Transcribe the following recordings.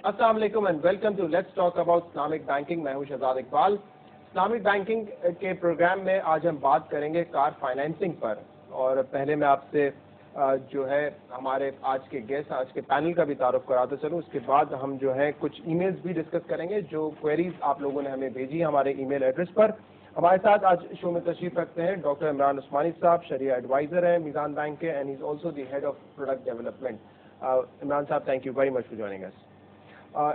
अस्सलाम वालेकुम and welcome to let's talk about Islamic banking. मैं हूं शहजाद इकबाल। इस्लामिक बैंकिंग के प्रोग्राम में आज हम बात करेंगे कार फाइनेंसिंग पर। और पहले मैं आपसे जो है हमारे आज के गेस्ट, आज के पैनल का भी तारुफ कराते चलूं। उसके बाद हम जो है कुछ ईमेल्स भी डिस्कस करेंगे जो क्वेरीज आप लोगों ने हमें भेजी हमारे ईमेल एड्रेस पर। हमारे साथ आज शो में तशरीफ रखते हैं डॉक्टर इमरान उस्मानी साहब, शरिया एडवाइजर हैं मीज़ान बैंक के, and he is also the head of product development. Imran साहब, thank you very much for joining us.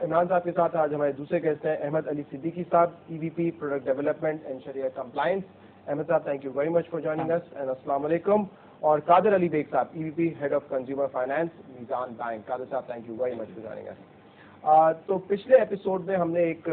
Imran साहब के साथ आज हमारे दूसरे गेस्ट हैं अहमद अली सिद्दीकी साहब, ईवीपी प्रोडक्ट डेवलपमेंट एंड शरिया कंप्लायंस। अहमद साहब, thank you very much for joining us and अस्सलाम वालेकुम। और कादर अली बेग साहब, EVP head of consumer finance, Meezan bank. Qadir साहब, thank you very much for joining us. तो पिछले एपिसोड में हमने एक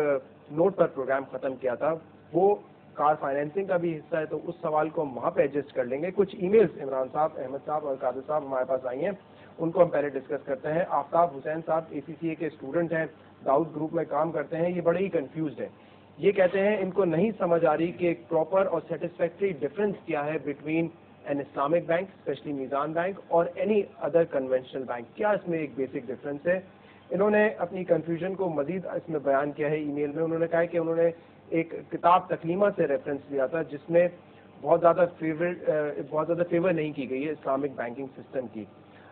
नोट पर प्रोग्राम खत्म किया था, वो कार फाइनेंसिंग का भी हिस्सा है, तो उस सवाल को हम वहाँ पे एडजस्ट कर लेंगे। कुछ ईमेल्स इमरान साहब, अहमद साहब और कादर साहब हमारे पास आई हैं, उनको हम पहले डिस्कस करते हैं। आफ्ताब हुसैन साहब ACCA के स्टूडेंट हैं, दाऊद ग्रुप में काम करते हैं। ये बड़े ही कंफ्यूज्ड हैं। ये कहते हैं इनको नहीं समझ आ रही कि एक प्रॉपर और सेटिस्फैक्ट्री डिफरेंस क्या है between an Islamic bank, specially Meezan bank, और एनी अदर कन्वेंशनल बैंक। क्या इसमें एक बेसिक डिफरेंस है? इन्होंने अपनी कंफ्यूजन को मजीद इसमें बयान किया है ईमेल में। उन्होंने कहा है कि उन्होंने एक किताब तकलीमा से रेफरेंस लिया था जिसमें बहुत ज़्यादा फेवर नहीं की गई है इस्लामिक बैंकिंग सिस्टम की।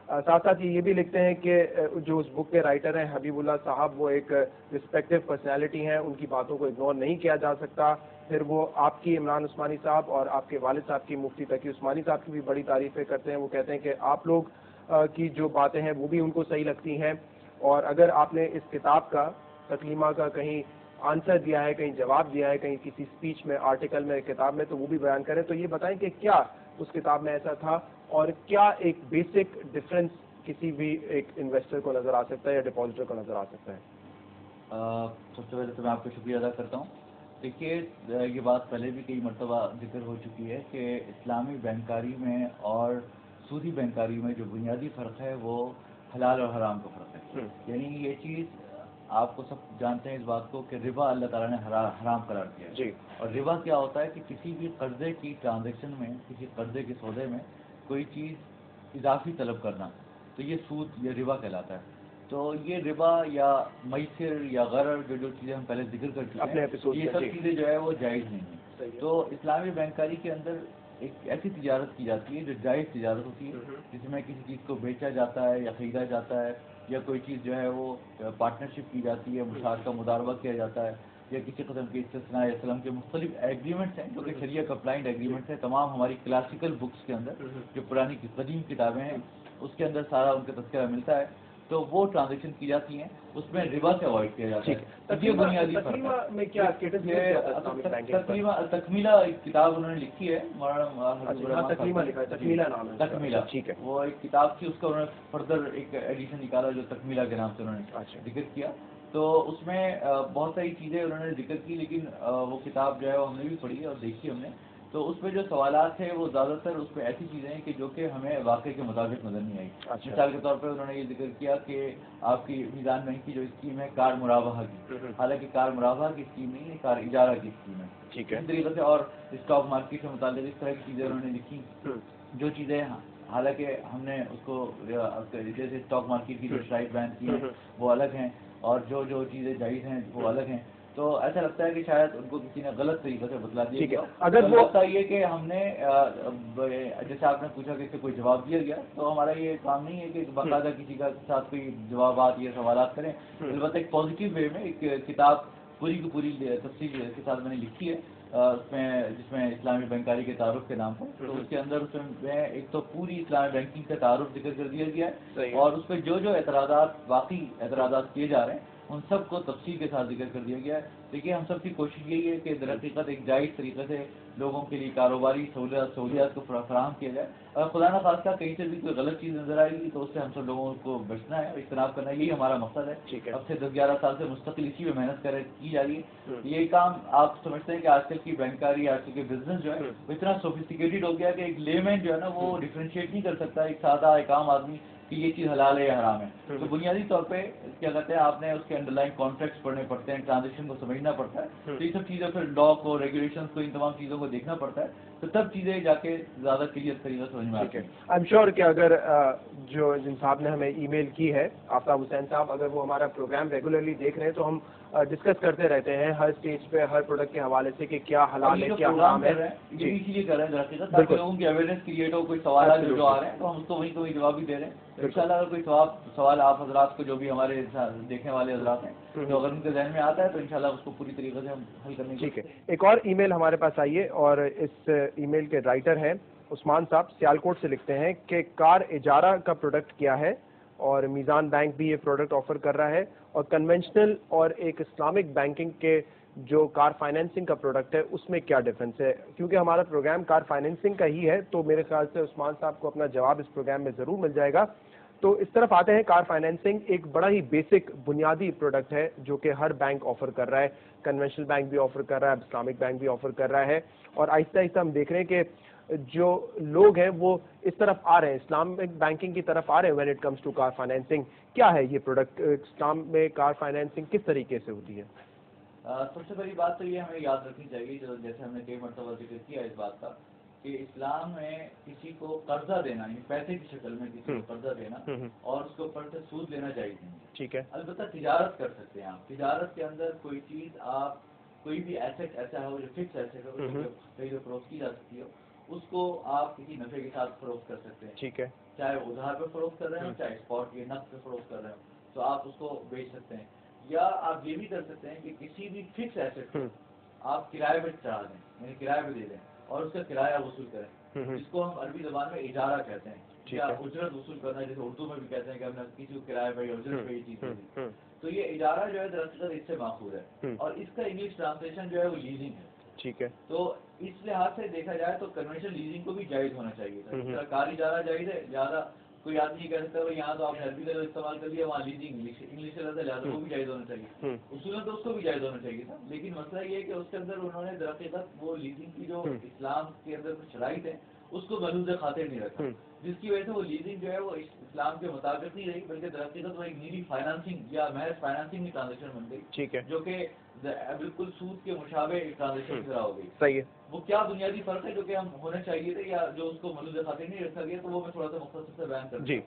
साथ साथ ये भी लिखते हैं कि जो उस बुक के राइटर हैं हबीबुल्लाह साहब, वो एक रिस्पेक्टिव पर्सनैलिटी हैं, उनकी बातों को इग्नोर नहीं किया जा सकता। फिर वो आपकी इमरान उस्मानी साहब और आपके वालिद साहब की, मुफ्ती तकी उस्मानी साहब की भी बड़ी तारीफ़ें करते हैं। वो कहते हैं कि आप लोग की जो बातें हैं वो भी उनको सही लगती हैं, और अगर आपने इस किताब का, तकलीमा का, कहीं आंसर दिया है, कहीं जवाब दिया है, कहीं किसी स्पीच में, आर्टिकल में, किताब में, तो वो भी बयान करें। तो ये बताएं कि क्या उस किताब में ऐसा था, और क्या एक बेसिक डिफरेंस किसी भी एक इन्वेस्टर को नजर आ सकता है या डिपॉजिटर को नजर आ सकता है? सबसे पहले तो मैं आपका शुक्रिया अदा करता हूँ। देखिए, ये बात पहले भी कई मरतबा जिक्र हो चुकी है कि इस्लामी बैंकारी में और सूदी बैंकारी में जो बुनियादी फ़र्क है वो हलाल और हराम का फ़र्क है। यानी ये चीज़ आपको सब जानते हैं इस बात को कि रिबा अल्लाह ताला ने हराम करार दिया है। जी। और रिबा क्या होता है कि किसी भी कर्जे की ट्रांजैक्शन में, किसी कर्जे के सौदे में कोई चीज़ इजाफी तलब करना, तो ये सूद या रिबा कहलाता है। तो ये रिबा या मैसर या गरर जो चीज़ें हम पहले जिक्र कर चुके हैं, ये सब चीज़ें जो है वो जायज़ नहीं है। तो इस्लामी बैंकारी के अंदर एक ऐसी तिजारत की जाती है जो जायज़ तिजारत होती है, जिसमें किसी चीज़ को बेचा जाता है या ख़रीदा जाता है, या कोई चीज़ जो है वो पार्टनरशिप की जाती है, मुशारका मुदारबा किया जाता है, या किसी किस्म के इस्तिस्ना या सलम के मुख्तलिफ एग्रीमेंट्स हैं जो कि शरिया कंप्लाइंट एग्रीमेंट्स हैं। तमाम हमारी क्लासिकल बुक्स के अंदर, जो पुरानी कदीम किताबें हैं, उसके अंदर सारा उनका तज़किरा मिलता है। तो वो ट्रांजैक्शन की जाती हैं, उसमें रिबा से अवॉइड किया जाता है। ये बुनियादी फर्क में क्या तकमीला एक किताब उन्होंने लिखी है, तकमीला नाम है। तकमीला, ठीक है, वो एक किताब थी, उसका उन्होंने फर्दर एक एडिशन निकाला जो तकमीला के नाम से उन्होंने जिक्र किया। तो उसमें बहुत सारी चीज़ें उन्होंने जिक्र की, लेकिन वो किताब जो है वो हमने भी पढ़ी और देखी हमने। तो उसमें जो सवालात थे वो ज़्यादातर उसमें ऐसी चीज़ें हैं कि जो कि हमें वाक़े के मुताबिक नज़र नहीं आई। मिसाल के तौर पे उन्होंने ये जिक्र किया कि आपकी मीज़ान बैंक की जो स्कीम है कार मुराबाहा की, हालांकि कार मुराबाहा की स्कीम नहीं है, कार इजारा की स्कीम है। ठीक है। इस तरीके से और स्टॉक मार्केट से मुताल्लिक़ इस तरह की चीज़ें उन्होंने लिखी, जो चीज़ें हालांकि हमने उसको जैसे स्टॉक मार्केट की जो शराइत बयान की हैं वो अलग हैं, और जो चीज़ें जायज़ हैं वो अलग हैं। तो ऐसा लगता है कि शायद उनको किसी ने गलत तरीके से बतला दिया गया। अगर वो लगता ये कि हमने जैसे आपने पूछा कि इससे कोई जवाब दिया गया, तो हमारा ये काम नहीं है कि बाकायदा किसी का साथ कोई जवाबात या सवालात करें। अलबत्ता एक पॉजिटिव वे में एक किताब पूरी की पूरी तफसील के साथ मैंने लिखी है, उसमें जिसमें इस्लामी बैंकारी के तारुफ के नाम पर। तो उसके अंदर उसमें एक तो पूरी इस्लामी बैंकिंग का तारुफ जिक्र कर दिया गया है, और उस पर जो एतराज़ात, वाकई एतराज़ात किए जा रहे हैं, उन सब को तफसील के साथ जिक्र कर दिया गया है। देखिए, हम सब की कोशिश यही है कि दरहकीकत एक जायज़ तरीके से लोगों के लिए कारोबारी सहूलियात को फराहम किया जाए। अगर खुदा न खास्ता कहीं से भी कोई गलत चीज़ नजर आएगी तो उससे हम सब लोगों को बचना है, इज्तनाब करना है, यही हमारा मकसद है। अब से 10-11 साल से मुस्तकिल इसी में मेहनत की जा रही है। यही काम आप समझते हैं कि आजकल की बैंकारी, आजकल के बिजनेस जो है वो इतना सोफिस्टिकेटेड हो गया कि एक लेमैन जो है ना वो डिफ्रेंशिएट नहीं कर सकता, एक सादा एक आम आदमी, कि ये चीज़ हलाल है या हराम है। तो बुनियादी तौर पे क्या कहते हैं, आपने उसके अंडरलाइन कॉन्ट्रैक्ट्स पढ़ने पड़ते हैं, ट्रांजेक्शन को समझना पड़ता है। तो ये सब चीज़ें, फिर लॉ को, रेगुलेशंस को, इन तमाम चीज़ों को देखना पड़ता है। तो तब चीज़ें जाके ज़्यादा क्लियर तरीके से समझ में आती है। आई एम श्योर कि अगर जो जिन साहब ने हमें ईमेल की है, आफ्ताब हुसैन साहब, अगर वो हमारा प्रोग्राम रेगुलरली देख रहे हैं तो हम डिस्कस करते रहते हैं हर स्टेज पे हर प्रोडक्ट के हवाले से कि क्या हलाल है क्या हराम है। जी, इसीलिए कर रहे हैं ताकि लोगों की अवेयरनेस क्रिएट हो। कोई सवाल जो आ रहे हैं तो हम उसको वहीं कोई जवाब भी दे रहे हैं। इंशाल्लाह अगर कोई सवाल आप हजरात को, जो भी हमारे देखने वाले हजरात हैं, तो अगर उनके जहन में आता है तो इंशाल्लाह उसको पूरी तरीके से हम हल करने की। ठीक है, एक और ईमेल हमारे पास आई है और इस ईमेल के राइटर हैं उस्मान साहब, सियालकोट से लिखते हैं कि कार इजारा का प्रोडक्ट क्या है और मीज़ान बैंक भी ये प्रोडक्ट ऑफर कर रहा है, और कन्वेंशनल और एक इस्लामिक बैंकिंग के जो कार फाइनेंसिंग का प्रोडक्ट है उसमें क्या डिफरेंस है। क्योंकि हमारा प्रोग्राम कार फाइनेंसिंग का ही है तो मेरे ख्याल से उस्मान साहब को अपना जवाब इस प्रोग्राम में ज़रूर मिल जाएगा। तो इस तरफ आते हैं। कार फाइनेंसिंग एक बड़ा ही बेसिक बुनियादी प्रोडक्ट है जो कि हर बैंक ऑफर कर रहा है, कन्वेंशनल बैंक भी ऑफर कर रहा है, इस्लामिक बैंक भी ऑफर कर रहा है, और आहिस्ता आहिस्ता हम देख रहे हैं कि जो लोग हैं वो इस तरफ आ रहे हैं, इस्लामिक बैंकिंग की तरफ आ रहे हैं when it comes to car financing. क्या है ये प्रोडक्ट, इस्लाम में कार फाइनेंसिंग किस तरीके से होती है? सबसे पहली बात तो ये हमें याद रखनी चाहिए, जो जैसे हमने कई मरतबा जिक्र किया इस बात का, कि इस्लाम में किसी को कर्जा देना, यानी पैसे की शक्ल में किसी को कर्जा देना और उसके ऊपर से सूद लेना चाहिए नहीं। ठीक है। अलबत्ता तिजारत कर सकते हैं आप। तिजारत के अंदर कोई चीज़ आप, कोई भी एसेट ऐसा हो जो फिक्स एसेट हो, कहीं जो फरोख्त की जा सकती हो, उसको आप किसी नफे के साथ फरोख्त कर सकते हैं। ठीक है। चाहे उधार पे फरोख्त कर रहे हो, चाहे स्पॉट या नकद पे फरोख्त कर रहे हो, तो आप उसको बेच सकते हैं। या आप ये भी कर सकते हैं कि किसी भी फिक्स एसेट को आप किराए पे चढ़ा दें, यानी किराए पे दे दें और उसका किराया वसूल करें, जिसको हम अरबी ज़बान में इजारा कहते हैं, या उजरत वसूल करना, जैसे उर्दू में भी कहते हैं कि हमने किसी को किराए पे या उजरत पे ये चीज़ दी। तो ये इजारा जो है दरअसल इससे माखूज है, और इसका इंग्लिश ट्रांसलेशन जो है वो लीजिंग है। ठीक है। तो इस लिहाज से देखा जाए तो कन्वेंशनल लीजिंग को भी जायज़ होना चाहिए था। सरकारी इजारा जायज़ है, ज़्यादा कोई आदमी ये कह सकता है यहाँ तो आपने अरबी लफ्ज़ इस्तेमाल कर लिया, वहाँ लीजिंग इंग्लिश लफ्ज़ है, लिहाजा वो भी जायज़ होना चाहिए। उसूलन तो उसको भी जायज़ होना चाहिए था, लेकिन मसला ये है कि उसके अंदर उन्होंने दरअसल वो लीजिंग की जो इस्लाम के अंदर कुछ शराइत है उसको मलूज़ खातिर नहीं रखा, जिसकी वजह से वो लीजिंग जो है वो इस्लाम के मुताबिक नहीं रही, बल्कि दरअसल वो एक नीडी फाइनेंसिंग या महज फाइनेंसिंग की ट्रांजेक्शन बन गई। ठीक है। जो कि बिल्कुल सूद के मुशाबे ट्रांजेक्शन की तरह हो गई। सही है। वो क्या बुनियादी फर्क है जो कि हम होने चाहिए थे, या जो उसको मलूज़ खातिर नहीं रखा गया, तो वो मैं थोड़ा सा मुख्तसर से बयान कर दूं।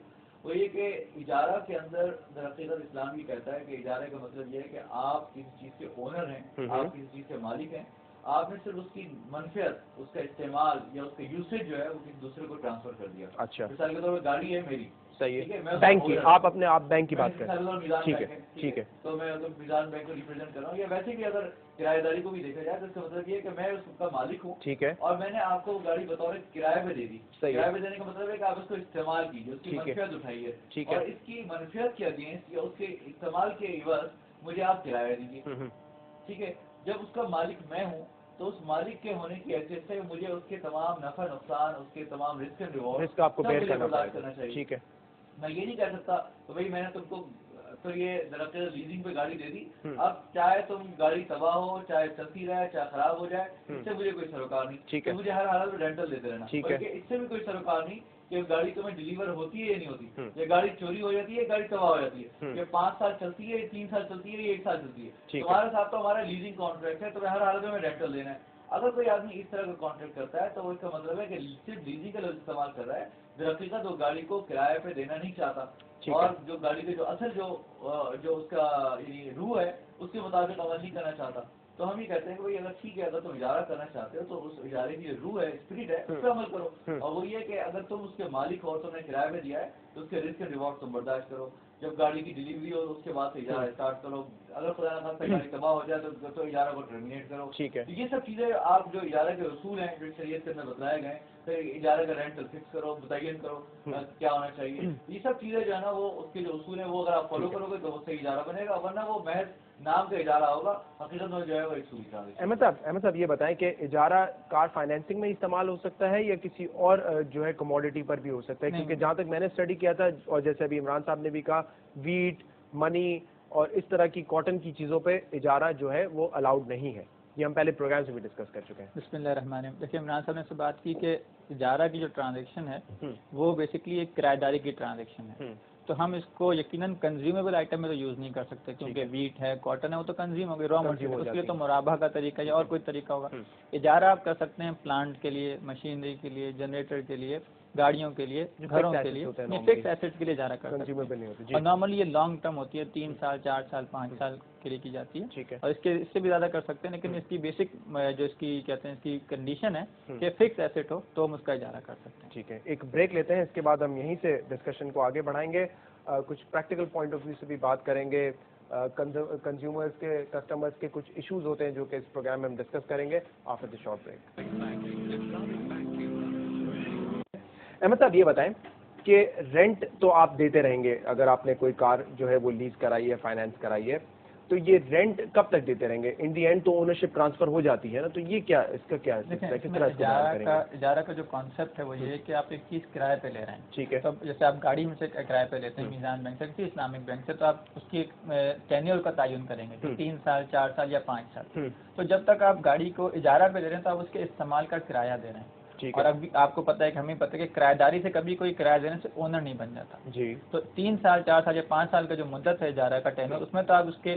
वो ये कि इजारा के अंदर दरअसल इस्लाम ये कहता है कि इजारे का मतलब ये है कि आप किसी चीज़ के ओनर हैं, आप किसी चीज़ के मालिक हैं, आपने सिर्फ उसकी मनफियत, उसका इस्तेमाल या उसका यूसेज जो है वो किसी दूसरे को ट्रांसफर कर दिया। अच्छा। मिसाल के तौर पर गाड़ी है मेरी, सही है, बैंक की, आप अपने आप बैंक की बात करें, ठीक है, ठीक है, तो मैं अगर मीज़ान बैंक को रिप्रेजेंट कर रहा हूँ, या वैसे भी अगर किराएदारी को भी देखा जाए तो इसका मतलब ये है कि मैं उसका मालिक हूँ, ठीक है, और मैंने आपको गाड़ी बतौर किराए पे दे दी। किराए पे देने का मतलब है कि आप उसको इस्तेमाल कीजिए, उसकी मनफियत उठाइए, और इसकी मनफियत के अगेंस्ट या उसके इस्तेमाल के इवज़ मुझे आप किराया दीजिए। ठीक है। जब उसका मालिक मैं हूँ तो उस मालिक के होने की हैसियत से मुझे उसके तमाम नफा नुकसान, उसके तमाम रिस्क एंड रिवॉर्ड आपको बर्दाश्त करना चाहिए। ठीक है। मैं ये नहीं कह सकता तो भाई मैंने तुमको तो ये दरअसल लीजिंग पे गाड़ी दे दी, अब चाहे तुम गाड़ी तबाह हो, चाहे चलती रहे, चाहे खराब हो जाए, इससे मुझे कोई सरोकार नहीं। ठीक है। तो मुझे हर हालत में रेंटल देते रहना, बल्कि इससे भी कोई सरोकार नहीं कि गाड़ी तुम्हें डिलीवर होती है या नहीं होती, या गाड़ी चोरी हो जाती है, गाड़ी तबाह हो जाती है, ये 5 साल चलती है, 3 साल चलती है, 1 साल चलती है, तुम्हारे साथ तो हमारा लीजिंग कॉन्ट्रैक्ट है, तुम्हें हर हालत में रेंटल देना है। अगर कोई आदमी इस तरह का कॉन्ट्रैक्ट करता है तो वो इसका मतलब है कि सिर्फ लीजिंग का लफ्ज़ इस्तेमाल कर रहा है, दरअसल वो गाड़ी को किराए पे देना नहीं चाहता, और जो गाड़ी के जो असल जो उसका यानी रूह है उसके मुताबिक अमल नहीं करना चाहता। तो हम ये कहते हैं कि भाई अगर ठीक है, अगर तुम इजारा करना चाहते हो तो उस इजारे की जो रूह है, स्पिरिट है, उस पर अमल करो, और वो ये कि अगर तुम उसके मालिक हो और तुमने किराए पे दिया है तो उसके रिस्क एंड रिवॉर्ड तुम बर्दाश्त करो। जब गाड़ी की डिलीवरी हो उसके बाद से इजारा स्टार्ट करो, अगर खुदा ना खास्ता गाड़ी तबाह हो जाए तो इजारा को टर्मिनेट करो। ठीक है। ये सब चीज़ें आप जो इजारा के उसूल हैं जो शरीयत के अंदर बताए गए, फिर इजारे का रेंटल फिक्स करो, मुतय्यन करो क्या होना चाहिए, ये सब चीज़ें जो है ना वो उसके जो उसूल हैं वो अगर आप फॉलो करोगे तो उससे इजारा बनेगा, वरना वो महज नाम का इजारा होगा, हकीकत में जो है वो एक सूद का। अहमद साहब ये बताएं कि इजारा कार फाइनेंसिंग में इस्तेमाल हो सकता है या किसी और जो है कमोडिटी पर भी हो सकता है? क्योंकि जहाँ तक मैंने स्टडी किया था और जैसे अभी इमरान साहब ने भी कहा, वीट, मनी और इस तरह की कॉटन की चीज़ों पे इजारा जो है वो अलाउड नहीं है। ये हम पहले प्रोग्राम से भी डिस्कस कर चुके हैं। बिस्मिल्लाहिर्रहमानिर्रहीम। देखिए इमरान साहब ने से बात की कि इजारा की जो ट्रांजैक्शन है वो बेसिकली एक किराएदारी की ट्रांजैक्शन है। तो हम इसको यकीनन कंज्यूमेबल आइटम में तो यूज़ नहीं कर सकते, क्योंकि वीट है, कॉटन है, वो तो कंज्यूम हो गई, रॉ मटेरियल, उसके लिए तो मुराबा का तरीका या और कोई तरीका होगा। इजारा आप कर सकते हैं प्लांट के लिए, मशीनरी के लिए, जनरेटर के लिए, गाड़ियों के लिए, घरों के लिए, ये फिक्स एसेट के लिए इजारा कर सकते हैं। और नॉर्मली ये लॉन्ग टर्म होती है, 3 साल, 4 साल, 5 साल के लिए की जाती है। और इससे भी ज़्यादा कर सकते हैं, लेकिन इसकी बेसिक जो इसकी कहते हैं इसकी कंडीशन है कि फिक्स एसेट हो तो हम उसका इजारा कर सकते हैं। ठीक है, एक ब्रेक लेते हैं, इसके बाद हम यहीं से डिस्कशन को आगे बढ़ाएंगे। कुछ प्रैक्टिकल पॉइंट ऑफ व्यू से भी बात करेंगे, कंज्यूमर्स के, कस्टमर्स के कुछ इश्यूज होते हैं जो कि इस प्रोग्राम में हम डिस्कस करेंगे after the short break. Ahmed साहब ये बताएं कि रेंट तो आप देते रहेंगे, अगर आपने कोई कार जो है वो लीज कराई है, फाइनेंस कराई है, तो ये रेंट कब तक देते रहेंगे? इन दी एंड तो ओनरशिप ट्रांसफर हो जाती है ना, तो ये क्या, इसका क्या है, किस तरह इजारा का जो कॉन्सेप्ट है वो ये है कि आप एक चीज़ किराए पे ले रहे हैं। ठीक है। तो जैसे आप गाड़ी में से किराए पे लेते हैं मीज़ान बैंक से, किसी इस्लामिक बैंक से, तो आप उसकी टेन्योर का तयन करेंगे, 3 साल, 4 साल या 5 साल। तो जब तक आप गाड़ी को इजारा पे ले रहे हैं तो आप उसके इस्तेमाल का किराया दे रहे हैं। और अभी आपको पता है कि हमें पता है कि किराएदारी से कभी कोई किराया देने से ओनर नहीं बन जाता जी। तो 3 साल, 4 साल या 5 साल का जो मुद्दत है इजारा का टेन्योर, उसमें तो आप उसके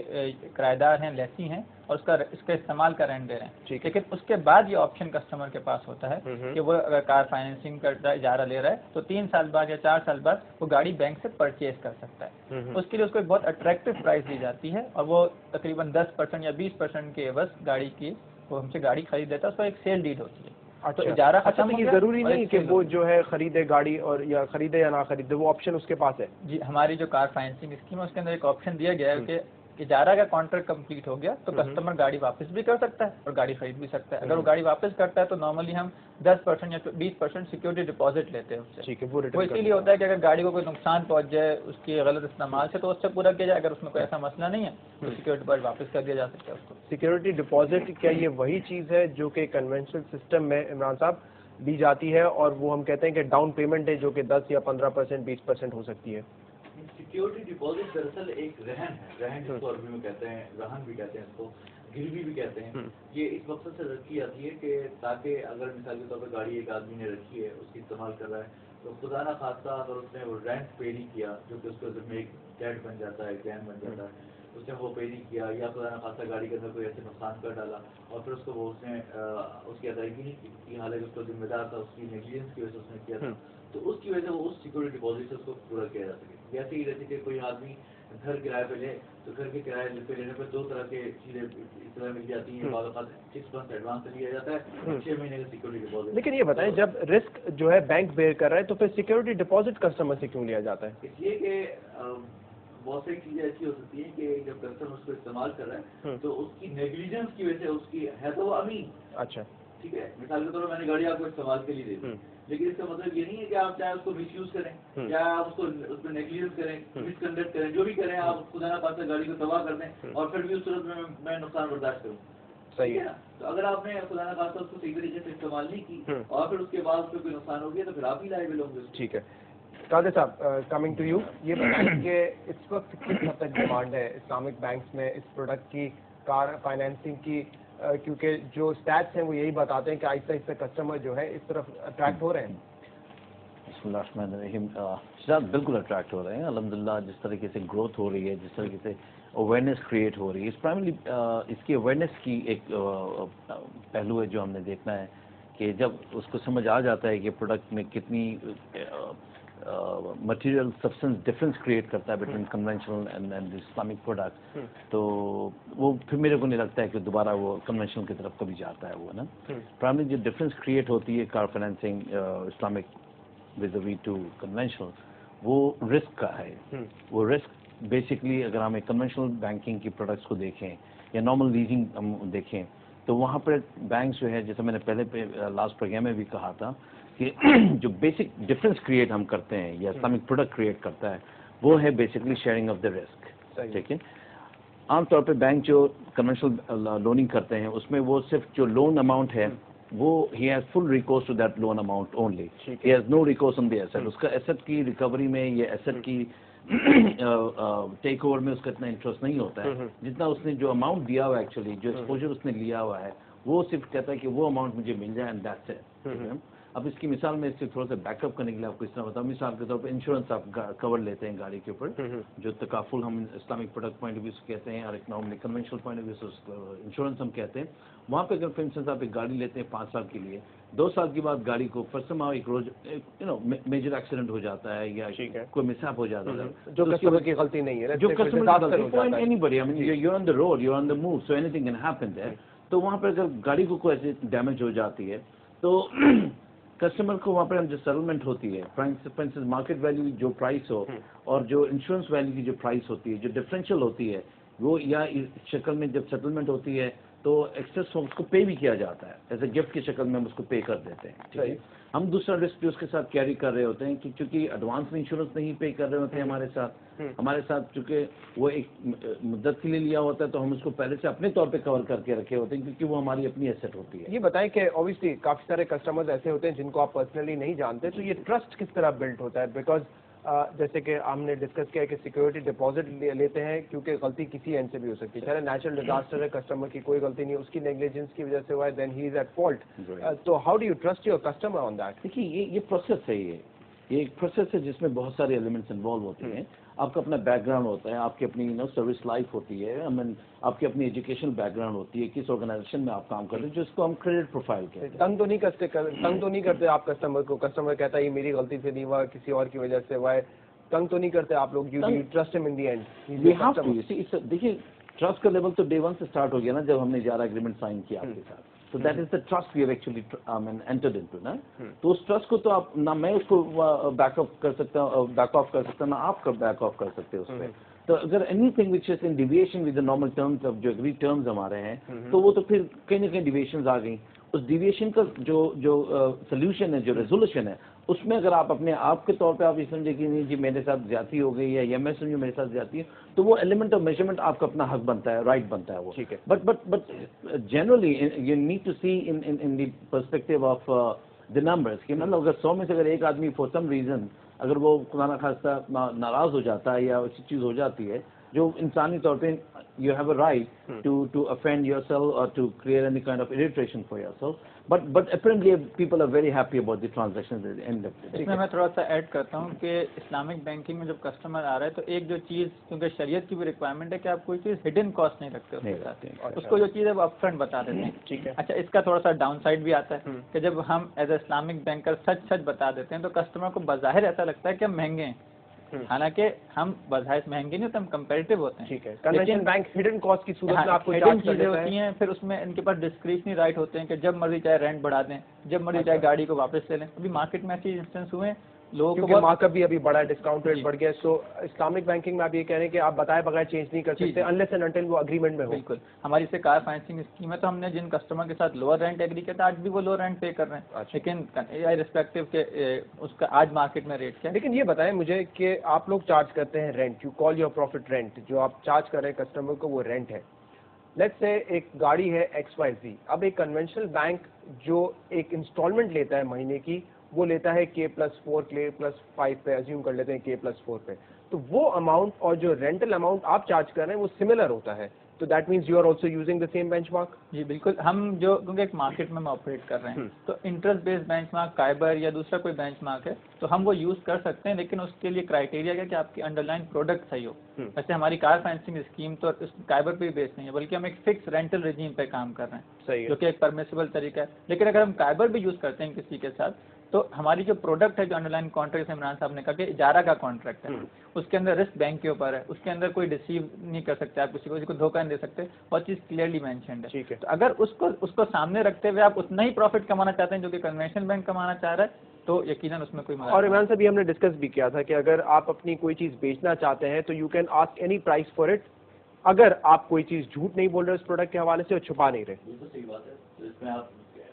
किराएदार हैं, लेसी हैं, और इसका इस्तेमाल का रेंट दे रहे हैं। लेकिन उसके बाद ये ऑप्शन कस्टमर के पास होता है कि वो अगर कार फाइनेंसिंग का इजारा ले रहा है तो 3 साल बाद या 4 साल बाद वो गाड़ी बैंक से परचेज कर सकता है। उसके लिए उसको एक बहुत अट्रैक्टिव प्राइस दी जाती है, और वो तकरीबन 10% या 20% के एवज गाड़ी की वो हमसे गाड़ी खरीद देता है, उसको एक सेल डीड होती है। तो इजारा अच्छा, तो ये जरूरी नहीं कि वो जो है खरीदे गाड़ी, और या खरीदे या ना खरीदे, वो ऑप्शन उसके पास है जी। हमारी जो कार फाइनेंसिंग स्कीम है उसके अंदर एक ऑप्शन दिया गया है कि इजारा का कॉन्ट्रैक्ट कंप्लीट हो गया तो कस्टमर गाड़ी वापस भी कर सकता है और गाड़ी खरीद भी सकता है। अगर वो गाड़ी वापस करता है तो नॉर्मली हम 10% या 20% सिक्योरिटी डिपॉजिट लेते हैं उससे। ठीक है। वो इसीलिए होता है कि अगर गाड़ी को कोई नुकसान पहुंच जाए उसकी गलत इस्तेमाल से तो उससे पूरा किया जाए, अगर उसमें कोई ऐसा मसला नहीं है तो सिक्योरिटी डिपॉजिट वापस कर दिया जा सकता है उसको। सिक्योरिटी डिपॉजिट, क्या ये वही चीज़ है जो कि कन्वेंशनल सिस्टम में इमरान साहब दी जाती है, और वो हम कहते हैं कि डाउन पेमेंट है जो कि 10 या 15%, 20% हो सकती है? सिक्योरिटी डिपॉजिट दरअसल एक रहन है, रहन जिसको अरबी में कहते हैं, रहन भी कहते हैं इसको, गिरवी भी कहते हैं। ये इस मकसद से रखी जाती है कि ताकि अगर मिसाल के तौर पर गाड़ी एक आदमी ने रखी है, उसकी इस्तेमाल कर रहा है, तो खुदा ना खास्ता अगर उसने वो रेंट पे नहीं किया, जो कि उसके उसमें एक डेट बन जाता है, ग्रैंड बन जाता है, उसने वो पे नहीं किया, या खुदा ना खास्ता गाड़ी के अंदर कोई ऐसे नुकसान कर डाला और फिर उसको वो उसने उसकी अदायगी नहीं की, हालांकि उसको जिम्मेदार था, उसकी नेग्लिजेंस की वजह से उसने किया था, तो उसकी वजह से वो उस सिक्योरिटी डिपॉजिट से उसको पूरा किया जा सके। जैसे ही जैसे कि कोई आदमी घर किराए पे ले, तो घर के किराए पे लेने पर 2 तरह के चीजें इस तरह मिल जाती हैं। 6 मंथ एडवांस लिया जाता है, 6 महीने का सिक्योरिटी डिपॉजिट। लेकिन ये बताएं, जब रिस्क जो है बैंक बेयर कर रहा है तो फिर सिक्योरिटी डिपॉजिट कस्टमर से क्यों लिया जाता है? इसलिए कि बहुत सारी चीजें ऐसी हो सकती हैं कि जब कस्टमर उसको इस्तेमाल कर रहा है तो उसकी नेग्लिजेंस की वजह से उसकी है तो वो अमीन, अच्छा ठीक है, मिसाल के तौर पर मैंने गाड़ी आपको इस्तेमाल के लिए दे दी, लेकिन इसका मतलब ये नहीं है कि आप चाहे उसको मिसयूज करें या आप उसको उसमें नेग्लिजेंस करें, मिसकंडक्ट करें, जो भी करें आप खुदा ना खास्ता गाड़ी को तबाह कर दें और फिर भी उस सूरत में मैं नुकसान बर्दाश्त करूँ। सही है ना? तो अगर आपने खुदा ना खास्ता उसको सही तरीके से इस्तेमाल नहीं की और फिर उसके बाद उसको कोई नुकसान हो गया तो फिर आप ही लायबिल होंगे। ठीक है। कादिर साहब, कमिंग टू यू, ये बताएं कि इस वक्त किस हद तक डिमांड है इस्लामिक बैंक्स में इस प्रोडक्ट की, कार फाइनेंसिंग की, क्योंकि जो स्टैट्स हैं वो यही बताते हैं कि आहिस्ता आहिस्ता कस्टमर जो है इस तरफ अट्रैक्ट हो रहे हैं। बिस्मिल्लाह, बिल्कुल अट्रैक्ट हो रहे हैं अल्हम्दुलिल्लाह। जिस तरीके से ग्रोथ हो रही है, जिस तरीके से अवेयरनेस क्रिएट हो रही है, इस प्राइमरी इसकी अवेयरनेस की एक पहलू है जो हमने देखना है कि जब उसको समझ आ जाता है कि प्रोडक्ट में कितनी मटेरियल सब्सटेंस डिफरेंस क्रिएट करता है between conventional and Islamic product, तो वो फिर मेरे को नहीं लगता है कि दोबारा वो कन्वेंशनल की तरफ कभी जाता है। वो ना प्राइमरी जो डिफरेंस क्रिएट होती है car financing Islamic vis-a-vis conventional, वो रिस्क का है। वो रिस्क बेसिकली अगर हम एक कन्वेंशनल बैंकिंग की प्रोडक्ट्स को देखें या नॉर्मल लीजिंग हम देखें तो वहाँ पर बैंक जो है, जैसे मैंने पहले लास्ट प्रोग्राम में भी कहा था कि जो बेसिक डिफरेंस क्रिएट हम करते हैं या इस्लामिक प्रोडक्ट क्रिएट करता है वो है basically sharing of the risk. ठीक है, आमतौर पे बैंक जो कन्वेंशनल लोनिंग करते हैं उसमें वो सिर्फ जो लोन अमाउंट है वो he has full recourse to that loan amount only, he has no recourse on the asset. उसका एसेट की रिकवरी में या एसेट की टेक ओवर में उसका इतना इंटरेस्ट नहीं होता है जितना उसने जो अमाउंट दिया हुआ है, एक्चुअली जो एक्सपोजर उसने लिया हुआ है वो सिर्फ कहता है कि वो अमाउंट मुझे मिल जाए एंड दैट्स इट। अब इसकी मिसाल में इससे थोड़ा सा बैकअप करने के लिए आपको इस तरह बताऊँ, मिसाल के तौर पर इंश्योरेंस आप कवर लेते हैं गाड़ी के ऊपर, जो तकाफुल हम Islamic product point of view से कहते हैं और एक normally conventional point of view से इंश्योरेंस हम कहते हैं। वहाँ पे अगर फॉर इंस्टेंस आप एक गाड़ी लेते हैं 5 साल के लिए, 2 साल के बाद गाड़ी को फर्स्ट एक रोज मेजर एक्सीडेंट हो जाता है या कोई मिसहैप हो जाता है, जो कस्टमर की गलती नहीं है, जो customer anybody, I mean you on the road, you on the move, so anything can happen there. तो वहाँ पर अगर गाड़ी को कोई ऐसी डैमेज हो जाती है तो कस्टमर को वहाँ पर हम जो सेटलमेंट होती है, मार्केट वैल्यू जो प्राइस हो और जो इंश्योरेंस वैल्यू की जो प्राइस होती है, जो डिफरेंशियल होती है वो, या इस शक्ल में जब सेटलमेंट होती है तो एक्सेस उसको पे भी किया जाता है, एज ए गिफ्ट की शक्ल में हम उसको पे कर देते हैं। ठीक है, हम दूसरा रिस्क भी उसके साथ कैरी कर रहे होते हैं कि चूंकि एडवांस में इंश्योरेंस नहीं पे कर रहे होते हैं हमारे साथ चूंकि वो एक मुद्दत के लिए लिया होता है तो हम उसको पहले से अपने तौर पे कवर करके रखे होते हैं क्योंकि वो हमारी अपनी एसेट होती है। ये बताएं कि ऑब्वियसली काफी सारे कस्टमर्स ऐसे होते हैं जिनको आप पर्सनली नहीं जानते, तो ये ट्रस्ट किस तरह बिल्ड होता है? बिकॉज जैसे कि हमने डिस्कस किया कि सिक्योरिटी डिपॉजिट लेते हैं क्योंकि गलती किसी एंड से भी हो सकती है, चाहे नेचुरल डिजास्टर है, कस्टमर की कोई गलती नहीं, उसकी नेग्लिजेंस की वजह से हुआ है, then he is at fault. तो how do you trust your customer on that? देखिए ये प्रोसेस है, ये एक प्रोसेस है जिसमें बहुत सारे एलिमेंट्स इन्वॉल्व होते हैं। आपका अपना बैकग्राउंड होता है, आपकी अपनी सर्विस लाइफ होती है, आई मीन आपकी अपनी एजुकेशनल बैकग्राउंड होती है, किस ऑर्गेनाइजेशन में आप काम करते हैं, जिसको हम क्रेडिट प्रोफाइल कहते हैं। तंग तो नहीं करते आप कस्टमर को? कस्टमर कहता है ये मेरी गलती से नहीं हुआ, किसी और की वजह से हुआ है, तंग तो नहीं करते आप लोग? You trust him in the end? देखिए ट्रस्ट का लेवल तो डे 1 से स्टार्ट हो गया ना, जब हमने इजारा एग्रीमेंट साइन किया आपके साथ। So that is the trust we have actually entered into ना। तो उस ट्रस्ट को तो आप ना मैं उसको बैक ऑफ कर सकता हूँ ना आप बैक ऑफ कर सकते हो उसमें। तो अगर anything which is in deviation with the normal terms of जो एग्री टर्म्स हमारे हैं तो वो तो फिर कहीं ना कहीं डिविएशंस आ गई। उस डिविएशन का जो सोल्यूशन है, जो रेजोल्यूशन है, उसमें अगर आप अपने आप के तौर पे आप ये समझे कि नहीं जी मेरे साथ ज्यादती हो गई है या मैं समझूं मेरे साथ ज्यादती है, तो वो एलिमेंट ऑफ मेजरमेंट आपका अपना हक बनता है, राइट बनता है वो। ठीक है। But generally you need to see in the perspective of the numbers कि मतलब अगर 100 में से अगर एक आदमी फॉर सम रीजन अगर वो खुदा ना खास्ता नाराज हो जाता है या ऐसी चीज हो जाती है जो इंसानी तौर पे you have a right to offend yourself or to create any kind of irritation for yourself, but apparently people are very happy about the transactions at the end of the day. इसमें मैं थोड़ा सा add करता हूँ कि Islamic banking में जब customer आ रहा है तो एक जो चीज़, क्योंकि शरीयत की भी रिक्वायरमेंट है कि आप कोई चीज़ हिडन कॉस्ट नहीं रखते उसके साथ, उसको जो चीज़ है वो अपफ्रंट बता देते हैं। ठीक है। अच्छा, इसका थोड़ा सा डाउन साइड भी आता है कि जब हम एज ए इस्लामिक बैंकर सच बता देते हैं तो कस्टमर को बज़ाहिर ऐसा लगता है कि हम महंगे हैं, हालांकि हम बज़ाहिर महंगे नहीं होते, हम कंपेरेटिव होते हैं। ठीक है। कन्वेंशन बैंक हिडन कॉस्ट की सूरत में आपको हिडन चीजें होती हैं, फिर उसमें इनके पास डिस्क्रिशनरी राइट होते हैं कि जब मर्जी चाहे रेंट बढ़ा दें, जब मर्जी चाहे गाड़ी को वापस ले लें। अभी मार्केट में ऐसे इंस्टेंस हुए हैं लोगों को मार्कअप भी अभी बड़ा, डिस्काउंट रेट बढ़ गया। सो इस्लामिक बैंकिंग में आप ये कह रहे हैं कि आप बताए बगैर चेंज नहीं कर सकते अनलेस एंड अनटिल वो अग्रीमेंट में हो। बिल्कुल। हमारी से कार फाइनेंसिंग स्कीम है तो हमने जिन कस्टमर के साथ लोअर रेंट एग्री किया था आज भी वो लोअर रेंट पे कर रहे हैं। लेकिन रिस्पेक्टिव के उसका आज मार्केट में रेट क्या है। लेकिन ये बताएं मुझे कि आप लोग चार्ज करते हैं rent, you call your profit rent, जो आप चार्ज कर रहे हैं कस्टमर को वो रेंट है। लेट्स से एक गाड़ी है XYZ, अब एक कन्वेंशनल बैंक जो एक इंस्टॉलमेंट लेता है महीने की, वो लेता है K+4 K+5 पे, अज्यूम कर लेते हैं K+4 पे, तो वो अमाउंट और जो रेंटल अमाउंट आप चार्ज कर रहे हैं वो सिमिलर होता है। तो that means you are also using the same benchmark? जी बिल्कुल। हम जो क्योंकि एक मार्केट में हम ऑपरेट कर रहे हैं तो इंटरेस्ट बेस्ड बेंचमार्क, काइबर या दूसरा कोई बेंचमार्क है तो हम वो यूज कर सकते हैं, लेकिन उसके लिए क्राइटेरिया क्या कि आपकी अंडरलाइन प्रोडक्ट सही हो। वैसे हमारी कार फाइनेंसिंग स्कीम तो काइबर पे भी बेस्ड नहीं है, बल्कि हम एक फिक्स रेंटल रेजीम पे काम कर रहे हैं, सही है, जो कि एक परमिसिबल तरीका है। लेकिन अगर हम काइबर भी यूज करते हैं किसी के साथ तो हमारी जो प्रोडक्ट है, जो अंडरलाइन कॉन्ट्रैक्ट, इमरान साहब ने कहा कि इजारा का कॉन्ट्रैक्ट है, उसके अंदर रिस्क बैंक के ऊपर है, उसके अंदर कोई डिसीव नहीं कर सकते आप, किसी को धोखा नहीं दे सकते, और चीज क्लियरली मेंशन्ड है। ठीक है। तो अगर उसको सामने रखते हुए आप उतना ही प्रॉफिट कमाना चाहते हैं जो कि कन्वेंशनल बैंक कमाना चाह रहा है तो यकीनन उसमें कोई और इमरान साहब, हमने डिस्कस भी किया था कि अगर आप अपनी कोई चीज बेचना चाहते हैं तो you can ask any price for it, अगर आप कोई चीज झूठ नहीं बोल रहे उस प्रोडक्ट के हवाले से और छुपा नहीं रहे। बिल्कुल सही बात है। तो इसमें आप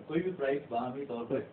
कोई भी प्राइस बाहमी तौर पर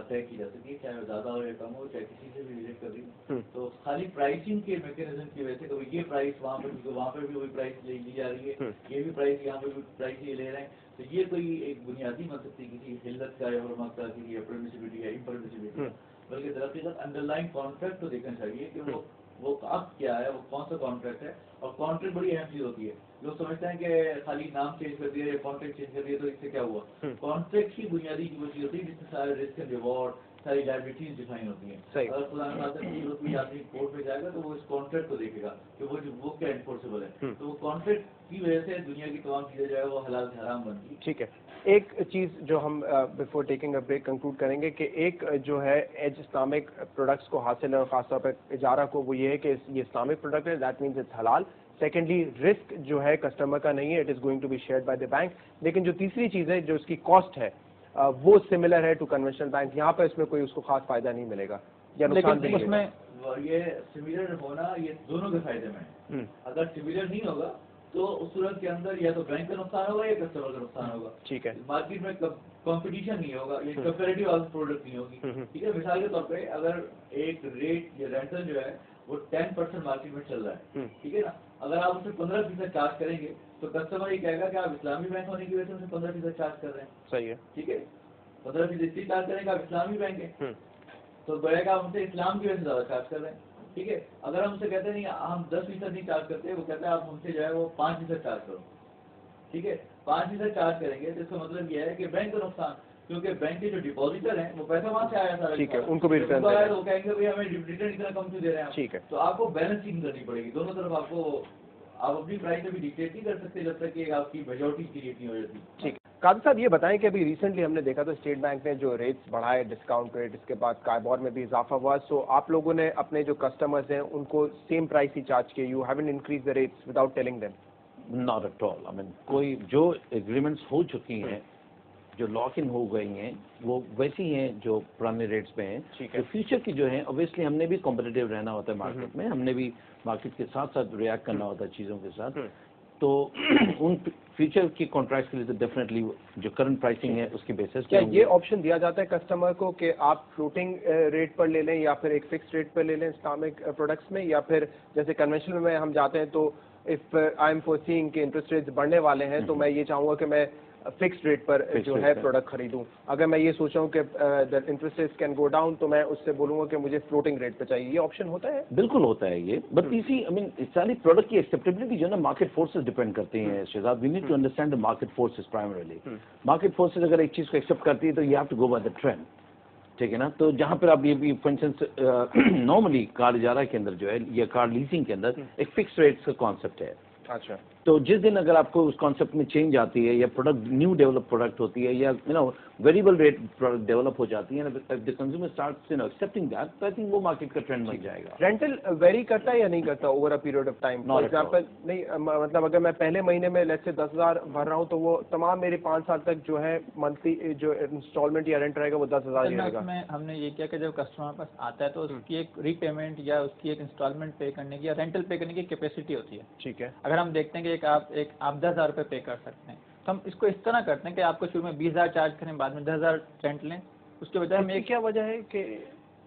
तय की जा सकती है, चाहे ज्यादा हो या कम हो, चाहे किसी से भी विजिट कर रही। तो खाली प्राइसिंग के मैकेनिज्म की वजह से कभी ये प्राइस वहाँ पर भी वही प्राइस ली जा रही है, ये भी प्राइस यहाँ पर भी प्राइस ये ले रहे हैं, तो ये कोई एक बुनियादी मत सकती किसी हिल्लत का या हरमत की परमिसिबिलिटी है, इम्परमिसिबिलिटी, बल्कि दरअसल अंडरलाइन कॉन्ट्रैक्ट तो देखना चाहिए कि वो वो अब क्या है, वो कौन सा कॉन्ट्रैक्ट है। और कॉन्ट्रैक्ट बड़ी अहम चीज होती है। लोग समझते हैं कि खाली नाम चेंज कर दिया या कॉन्ट्रैक्ट चेंज कर दिया तो इससे क्या हुआ। कॉन्ट्रैक्ट ही बुनियादी वो चीज होती है जिसमें सारे रिस्क एंड रिवॉर्ड, सारी लायबिलिटीज डिफाइन होती हैं। अगर खुदा न खास्ता कोई आदमी कोर्ट में जाएगा तो वो इस कॉन्ट्रैक्ट को देखेगा कि वो क्या एनफोर्सेबल है। तो वो कॉन्ट्रैक्ट की वजह से दुनिया की तमाम चीजें जो है वो हलाल से हराम बनती है। ठीक है, एक चीज़ जो हम before taking a break conclude करेंगे कि एक जो है एज इस्लामिक प्रोडक्ट्स को हासिल है और खासतौर पर इजारा को, वो ये है कि ये इस्लामिक प्रोडक्ट है, that means it's halal. Secondly, risk जो है कस्टमर का नहीं है, it is going to be shared by the bank. लेकिन जो तीसरी चीज़ है, जो इसकी कॉस्ट है, वो सिमिलर है टू कन्वेंशनल बैंक। यहाँ पर इसमें कोई उसको खास फायदा नहीं मिलेगा या नुकसान भी उसमें ये सिमिलर होना ये दोनों के फायदे में है। अगर सिमिलर नहीं होगा तो उस सूरत के अंदर या तो बैंक का नुकसान होगा या कस्टमर का नुकसान होगा। ठीक है, मार्केट में कंपटीशन नहीं होगा, ये कंपैरेटिव प्रोडक्ट नहीं होगी। ठीक है, मिसाल के तौर पे अगर एक रेट या रेंटल जो है वो 10% मार्केट में चल रहा है, ठीक है ना, अगर आप उसमें 15% चार्ज करेंगे तो कस्टमर ये कहेगा कि आप इस्लामी बैंक होने की वजह से उसे 15% चार्ज कर रहे हैं। सही है, ठीक है, 15% इसलिए चार्ज करेंगे आप इस्लामी बैंक है तो बोलेगा आप हमसे इस्लाम की वजह से ज्यादा चार्ज कर रहे हैं। ठीक है, अगर हम उनसे कहते हैं नहीं हम 10% नहीं चार्ज करते, वो कहता है आप हमसे जो है वो 5% चार्ज करो। ठीक है, 5% चार्ज करेंगे तो इसका मतलब यह है कि बैंक का नुकसान, क्योंकि बैंक के जो डिपॉजिटर हैं वो पैसा वहां से आया सारा। ठीक है, उनको भी रिटर्न है, वो कहेंगे भाई हमें रिटर्न इतना कम क्यों दे रहे हैं। ठीक है, तो आपको बैलेंसिंग करनी पड़ेगी दोनों तरफ। आप अपनी प्राइस अभी डिक्टेट नहीं कर सकते जब तक कि आपकी मेजॉरिटी क्रिएट नहीं हो जाती। ठीक है। काजी साहब ये बताएं कि अभी रिसेंटली हमने देखा तो स्टेट बैंक ने जो रेट्स बढ़ाए, डिस्काउंट रेट, इसके बाद काइबोर में भी इजाफा हुआ, सो आप लोगों ने अपने जो कस्टमर्स हैं उनको सेम प्राइस ही चार्ज किए, you haven't increase the rates without telling them? Not at all. I mean कोई जो एग्रीमेंट्स हो चुकी हैं, जो लॉक इन हो गई हैं, वो वैसी हैं जो पुराने रेट्स पे हैं। जो फ्यूचर की जो है, ऑब्वियसली हमने भी कॉम्पिटिटिव रहना होता है मार्केट में, हमने भी मार्केट के साथ साथ रिएक्ट करना होता है चीज़ों के साथ। तो उन फ्यूचर की कॉन्ट्रैक्ट्स के लिए तो डेफिनेटली जो करंट प्राइसिंग है उसके बेसिस क्या ये ऑप्शन दिया जाता है कस्टमर को कि आप फ्लोटिंग रेट पर ले लें या फिर एक फिक्स रेट पर ले लें इस्लामिक प्रोडक्ट्स में, या फिर जैसे कन्वेंशनल में हम जाते हैं तो इफ आई एम फोरसीइंग कि इंटरेस्ट रेट्स बढ़ने वाले हैं तो मैं ये चाहूँगा कि मैं फिक्स रेट पर जो है प्रोडक्ट खरीदूं। अगर मैं ये सोच रहा हूँ कि the interest rates can go down तो मैं उससे बोलूँगा कि मुझे फ्लोटिंग रेट पे चाहिए, ये ऑप्शन होता है? बिल्कुल होता है ये, बट इसी आई मीन सारी प्रोडक्ट की एक्सेप्टेबिलिटी जो है ना मार्केट फोर्सेस डिपेंड करती हैं Shahzad. We need to understand the market forces primarily. Market forces अगर एक चीज़ को एक्सेप्ट करती है तो you have to go by the trend. ठीक है ना, तो जहाँ पर आप ये फॉर इंस्टेंस नॉर्मली कार इजारा के अंदर जो है या कार लीजिंग के अंदर एक फिक्स रेट्स का कॉन्सेप्ट है। अच्छा, तो जिस दिन अगर आपको उस कॉन्सेप्ट में चेंज आती है या प्रोडक्ट न्यू डेवलप प्रोडक्ट होती है या वेरिएबल रेट प्रोडक्ट डेवलप हो जाती है, the consumer starts accepting that, तो आई थिंक वो मार्केट का ट्रेंड बन जाएगा। रेंटल वेरी करता है या नहीं करता over a period of time? For example नहीं, मतलब अगर मैं पहले महीने में लेट्स से 10,000 भर रहा हूँ तो वो तमाम मेरे 5 साल तक जो है मंथली जो इंस्टॉलमेंट या रेंट रहेगा वो 10,000 ही रहेगा। हमने ये किया कि जब कस्टमर पास आता है तो उसकी एक रीपेमेंट या उसकी एक इंस्टॉलमेंट पे करने की या रेंटल पे करने की कैपेसिटी होती है। ठीक है, अगर हम देखते हैं कि आप 10,000 रुपये पे कर सकते हैं तो हम इसको इस तरह करते हैं कि आपको शुरू में 20,000 चार्ज करें, बाद में 10,000 रेंट लें। उसके बजाय हम क्या वजह है कि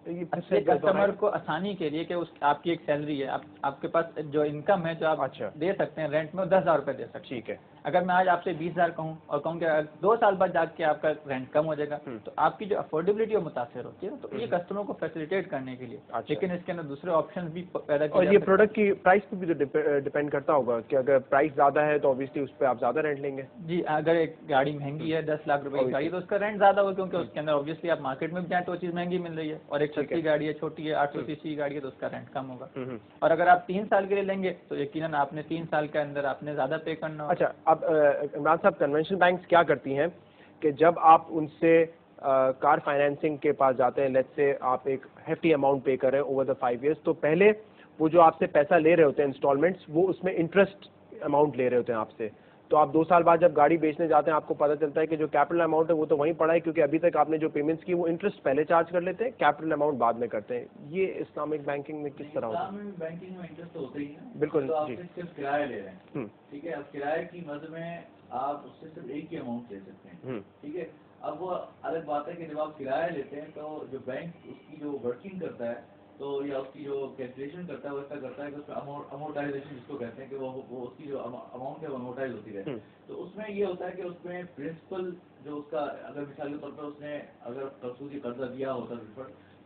ये कस्टमर को आसानी के लिए कि आपकी एक सैलरी है, आपके पास जो इनकम है जो आप दे सकते हैं रेंट में 10,000 रुपये दे सकते हैं। ठीक है, अगर मैं आज आपसे 20,000 कहूँ और कहूँ कि 2 साल बाद जाके आपका रेंट कम हो जाएगा तो आपकी जो अफोर्डेबिलिटी वो मुतासर होती है। तो ये कस्टमर को फैसिलिटेट करने के लिए, लेकिन इसके अंदर दूसरे ऑप्शन भी पैदा किए। और ये प्रोडक्ट की प्राइस पे भी तो डिपेंड करता होगा कि अगर प्राइस ज्यादा है तो ऑब्वियसली उस पर आप ज्यादा रेंट लेंगे। जी, अगर एक गाड़ी महंगी है 10 लाख रुपए की गाड़ी तो उसका रेंट ज्यादा होगा, क्योंकि उसके अंदर ऑब्वियसली आप मार्केट में भी जाए तो वो चीज महंगी मिल रही है, और एक सस्ती गाड़ी है, छोटी है, 800 सीसी गाड़ी है तो उसका रेंट कम होगा। और अगर आप 3 साल के लिए लेंगे तो यकीनन आपने 3 साल के अंदर आपने ज्यादा पे करना होगा। अच्छा, अब इमरान साहब, कन्वेंशनल बैंक्स क्या करती हैं कि जब आप उनसे कार फाइनेंसिंग के पास जाते हैं, लेट्स से आप एक हेफ्टी अमाउंट पे करें ओवर द 5 years, तो पहले वो जो आपसे पैसा ले रहे होते हैं इंस्टॉलमेंट्स, वो उसमें इंटरेस्ट अमाउंट ले रहे होते हैं आपसे। तो आप 2 साल बाद जब गाड़ी बेचने जाते हैं आपको पता चलता है कि जो कैपिटल अमाउंट है वो तो वहीं पड़ा है, क्योंकि अभी तक आपने जो पेमेंट्स की वो इंटरेस्ट पहले चार्ज कर लेते हैं, कैपिटल अमाउंट बाद में करते हैं। ये इस्लामिक बैंकिंग में किस तरह होता है? इस्लामिक बैंकिंग में इंटरेस्ट तो होता ही है। बिल्कुल तो आप जी, सिर्फ किराया ले रहे हैं। ठीक है, अब किराए की मद में आप उससे सिर्फ एक ही अमाउंट ले सकते हैं। ठीक है, अब वो अलग बात है कि जब आप किराया लेते हैं तो जो बैंक उसकी जो वर्किंग करता है तो या उसकी जो कैलकुलेशन करता है वो ऐसा करता है कि उसका अमोर्टाइजेशन जिसको कहते हैं कि वो उसकी जो अमाउंट है वो अमोर्टाइज होती है। तो उसमें ये होता है कि उसमें प्रिंसिपल जो उसका, अगर मिसाल के तौर पर उसने अगर कसूरी कर्जा दिया होता है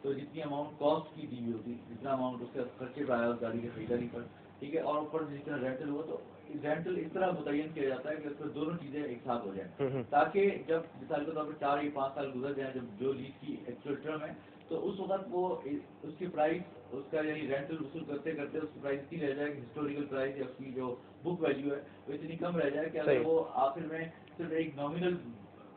तो जितनी अमाउंट कॉस्ट की दी हुई होती, जितना अमाउंट उसका खर्चे पर आया उस गाड़ी के खरीदारी पर, ठीक है, और ऊपर जितना रेंटल हुआ, तो रेंटल इस तरह मुतय्यन किया जाता है कि उसमें दोनों चीजें एक साथ हो जाएं, ताकि जब मिसाल के तौर पर 4 या 5 साल गुजर जाए, जब जो लीज की एक्चुअल टर्म है, तो उस वक्त वो उसकी प्राइस, उसका यानी रेंटल वसूल करते करते उसकी प्राइस इतनी रह जाए कि हिस्टोरिकल प्राइस या उसकी जो बुक वैल्यू है वो इतनी कम रह जाए कि अगर वो आखिर में सिर्फ एक नॉमिनल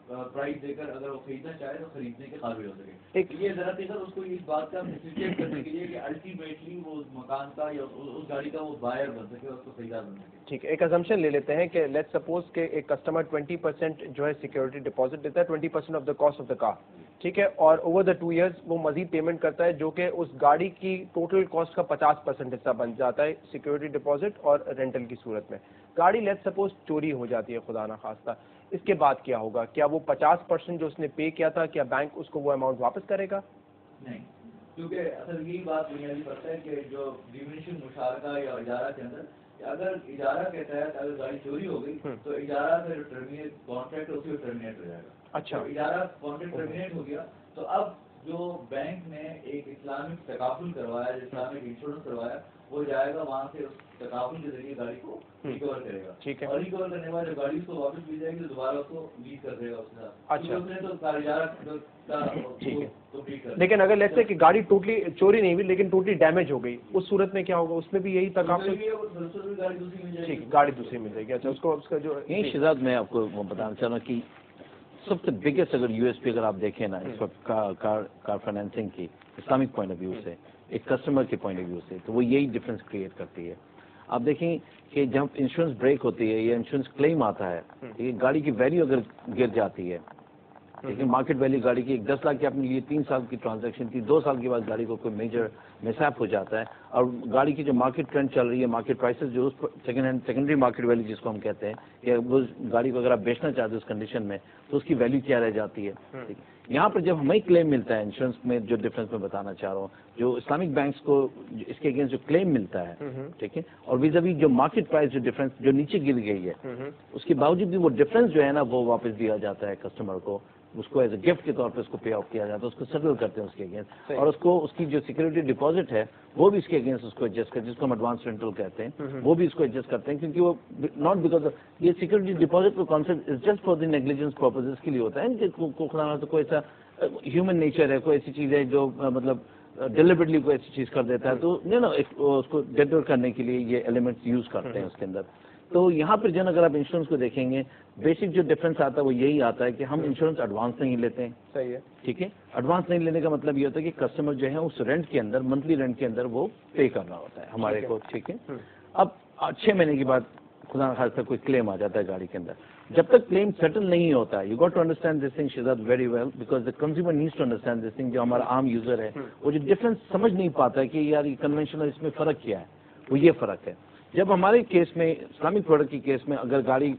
प्राइस देकर अगर वो खरीदना चाहे तो खरीदने के काबिल हो सके। ये जरा देकर उसको इस बात का फैसिलिटेट करने के लिए कि अल्टीमेटली वो उस मकान का या उस गाड़ी का वो बायर बन सके, उसको खरीदार बन सके। ठीक है, एक अजम्पशन ले लेते हैं कि लेट्स सपोज के एक कस्टमर 20% जो है सिक्योरिटी डिपॉजिट देता है, 20% of the cost of the car, ठीक है, और ओवर द 2 years वो मजीद पेमेंट करता है जो कि उस गाड़ी की टोटल कॉस्ट का 50% हिस्सा बन जाता है सिक्योरिटी डिपॉजिट और रेंटल की सूरत में। गाड़ी लेट्स सपोज चोरी हो जाती है खुदा ना खास्ता, इसके बाद क्या होगा? क्या वो 50% जो उसने पे किया था, क्या बैंक उसको वो अमाउंट वापस करेगा? नहीं, क्योंकि असल यही बात बुनियादी पड़ता है कि जो डिमिनिशिंग मुशारका या इजारा के अंदर, अगर इजारा के तहत अगर गाड़ी चोरी हो गई तो इजारा का जो टर्मिनेट कॉन्ट्रैक्ट है उसी टर्मिनेट हो जाएगा। अच्छा, तो इजारा कॉन्ट्रैक्ट टर्मिनेट हो गया तो अब जो बैंक ने एक इस्लामिक तकाफुल करवाया, इस्लामिक इंश्योरेंस करवाया, वो जाएगा वहाँ से उस तकाफुल के जरिए गाड़ी को रिकवर करेगा। ठीक है, और रिकवर करने के बाद जब गाड़ी उसको वापस मिल जाएगी तो दोबारा उसको लीज कर देगा उसके साथ। अच्छा, उसने तो इजारा ठीक है। कंप्लीट कर। लेकिन अगर लेट्स से कि गाड़ी टोटली चोरी नहीं हुई लेकिन टोटली डैमेज हो गई, उस सूरत में क्या होगा? उसमें भी यही तकाफुल? गाड़ी दूसरी मिल जाएगी। ठीक, गाड़ी दूसरी मिल जाएगी। अच्छा, उसको उसका जो यही शिजात मैं आपको वो बताना चाह रहा हूँ कि सबसे बिगेस्ट अगर यूएसपी अगर आप देखें ना इस वक्त कार फाइनेंसिंग की इस्लामिक पॉइंट ऑफ व्यू से, एक कस्टमर के पॉइंट ऑफ व्यू से, तो वो यही डिफरेंस क्रिएट करती है। आप देखें कि जब इंश्योरेंस ब्रेक होती है या इंश्योरेंस क्लेम आता है, ये गाड़ी की वैल्यू अगर गिर जाती है, लेकिन मार्केट वैल्यू गाड़ी की 10 लाख की आपने लिए 3 साल की ट्रांजैक्शन थी, 2 साल के बाद गाड़ी को कोई मेजर मिसहैप हो जाता है और गाड़ी की जो मार्केट ट्रेंड चल रही है, मार्केट प्राइसेस जो सेकेंडरी मार्केट वैल्यू जिसको हम कहते हैं, कि उस गाड़ी को अगर आप बेचना चाहते हो उस कंडीशन में तो उसकी वैल्यू क्या रह जाती है। यहाँ पर जब हमें क्लेम मिलता है इंश्योरेंस में, जो डिफरेंस मैं बताना चाह रहा हूँ, जो इस्लामिक बैंक्स को इसके अगेंस्ट जो क्लेम मिलता है, ठीक है, और विज़-अ-वी जो मार्केट प्राइस जो डिफरेंस जो नीचे गिर गई है, उसके बावजूद भी वो डिफरेंस जो है ना वो वापस दिया जाता है कस्टमर को, उसको एज ए गिफ्ट के तौर पे उसको पे ऑफ किया जाता है, उसको सेटल करते हैं उसके अगेंस्ट, और उसको उसकी जो सिक्योरिटी डिपॉजिट है वो भी इसके अगेंस्ट उसको एडजस्ट कर, जिसको हम एडवांस रेंटल कहते हैं, वो भी इसको एडजस्ट करते हैं, क्योंकि वो नॉट बिकॉज ये सिक्योरिटी डिपॉजिट का concept is just for the negligence purposes के लिए होता है, खुदा तो कोई ऐसा ह्यूमन नेचर है, कोई ऐसी चीज है जो मतलब डिलिबरेटली कोई ऐसी चीज कर देता है, तो ना उसको डेटर करने के लिए ये एलिमेंट्स यूज करते हैं उसके अंदर। तो यहाँ पर जन अगर आप इंश्योरेंस को देखेंगे, बेसिक जो डिफरेंस आता है वो यही आता है कि हम इंश्योरेंस एडवांस नहीं लेते हैं। सही है, ठीक है। एडवांस नहीं लेने का मतलब ये होता है कि कस्टमर जो है उस रेंट के अंदर, मंथली रेंट के अंदर वो पे करना होता है हमारे को, ठीक है। अब 6 महीने के बाद खुदा खासा कोई क्लेम आ जाता है गाड़ी के अंदर, जब तक क्लेम सेटल नहीं होता है, you got to understand this thing शिजात very well, because the consumer needs to understand this thing. जो हमारा आम यूजर है वो जो डिफरेंस समझ नहीं पाता है कि यार ये कन्वेंशनल इसमें फर्क क्या है, वो ये फर्क है। जब हमारे केस में, इस्लामिक प्रोडक्ट की केस में, अगर गाड़ी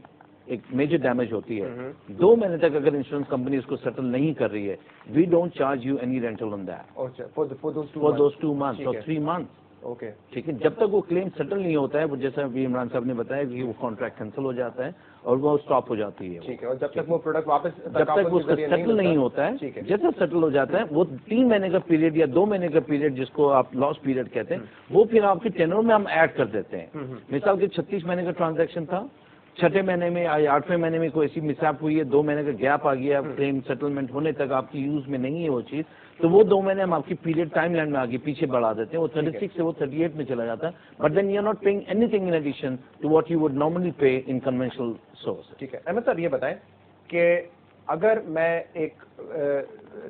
एक मेजर डैमेज होती है, 2 महीने तक अगर इंश्योरेंस कंपनी उसको सेटल नहीं कर रही है, we don't charge you any rental on that for those 2 months और 3 months। ओके, ठीक है, जब तक वो क्लेम सेटल नहीं होता है, वो जैसा अभी इमरान साहब ने बताया कि वो कॉन्ट्रैक्ट कैंसिल हो जाता है और वो स्टॉप हो जाती है। ठीक है, और जब तक वो प्रोडक्ट वापस, जब तक उसका सेटल नहीं होता है, जैसे सेटल हो जाता है वो 3 महीने का पीरियड या 2 महीने का पीरियड जिसको आप लॉस पीरियड कहते हैं, वो फिर आपके टेनर में हम ऐड कर देते हैं। मिसाल के 36 महीने का ट्रांजैक्शन था, 6ठे महीने में या 8वें महीने में कोई ऐसी मिसहैप हुई है, 2 महीने का गैप आ गया, क्लेम सेटलमेंट होने तक आपकी यूज में नहीं है वो चीज, तो वो 2 महीने हम आपकी पीरियड टाइम लाइन में आगे पीछे बढ़ा देते हैं, वो 36 से वो 38 में चला जाता है, but then you are not paying anything in addition to what you would normally pay in conventional source. ठीक है, अहमद सर ये बताएं कि अगर मैं एक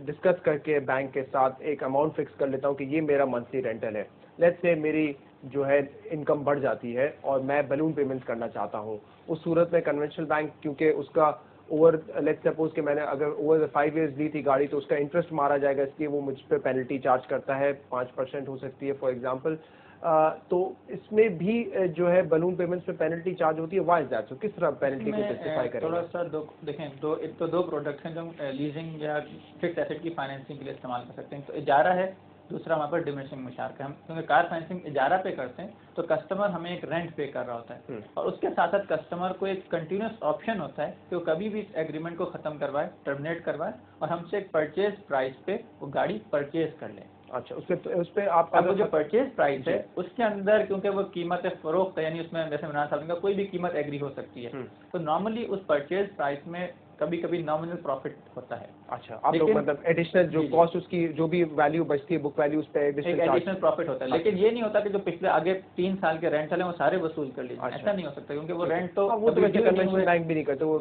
डिस्कस करके बैंक के साथ एक अमाउंट फिक्स कर लेता हूँ कि ये मेरा मंथली रेंटल है, लेट्स से मेरी जो है इनकम बढ़ जाती है और मैं बलून पेमेंट्स करना चाहता हूँ, उस सूरत में कन्वेंशनल बैंक क्योंकि उसका ओवर, लेट्स सपोज कि मैंने अगर ओवर 5 years ली थी गाड़ी तो उसका इंटरेस्ट मारा जाएगा, इसलिए वो मुझ पर पेनल्टी चार्ज करता है, 5% हो सकती है फॉर एग्जांपल, तो इसमें भी जो है बलून पेमेंट्स पे पेनल्टी चार्ज होती है, व्हाई इज दैट? सो किस तरह पेनल्टी को जस्टिफाई करेंगे? थोड़ा सा देखें, एक तो दो प्रोडक्ट्स हैं जो लीजिंग या फिक्स एसेट की फाइनेंसिंग के लिए इस्तेमाल कर सकते हैं। तो इजारा है दूसरा हमारे पास डिमिनिशिंग मुशारका। हम क्योंकि कार फाइनेंसिंग इजारा पे करते हैं तो कस्टमर हमें एक रेंट पे कर रहा होता है और उसके साथ साथ कस्टमर को एक कंटिन्यूस ऑप्शन होता है कि वो कभी भी इस एग्रीमेंट को ख़त्म करवाए, टर्मिनेट करवाए और हमसे एक परचेज प्राइस पे वो गाड़ी परचेज कर ले। अच्छा, उस पे आप अब वो जो परचेज प्राइस है उसके अंदर क्योंकि वो कीमत फरोख्त है, यानी उसमें जैसे इमरान साहब ने कहा कोई भी कीमत एग्री हो सकती है, तो नॉर्मली उस परचेज प्राइस में कभी कभी नॉमिनल प्रॉफिट होता है। अच्छा, आप लोग मतलब एडिशनल जो कॉस्ट उसकी जो भी वैल्यू बचती है बुक वैल्यू उस पे एडिशनल प्रॉफिट होता है, लेकिन ये नहीं होता कि जो पिछले आगे 3 साल के रेंट चले वो सारे वसूल कर लीजिए। ऐसा नहीं हो सकता क्योंकि वो रेंट तो वो तो वैसे कन्वेंशनल बैंक भी नहीं करते, वो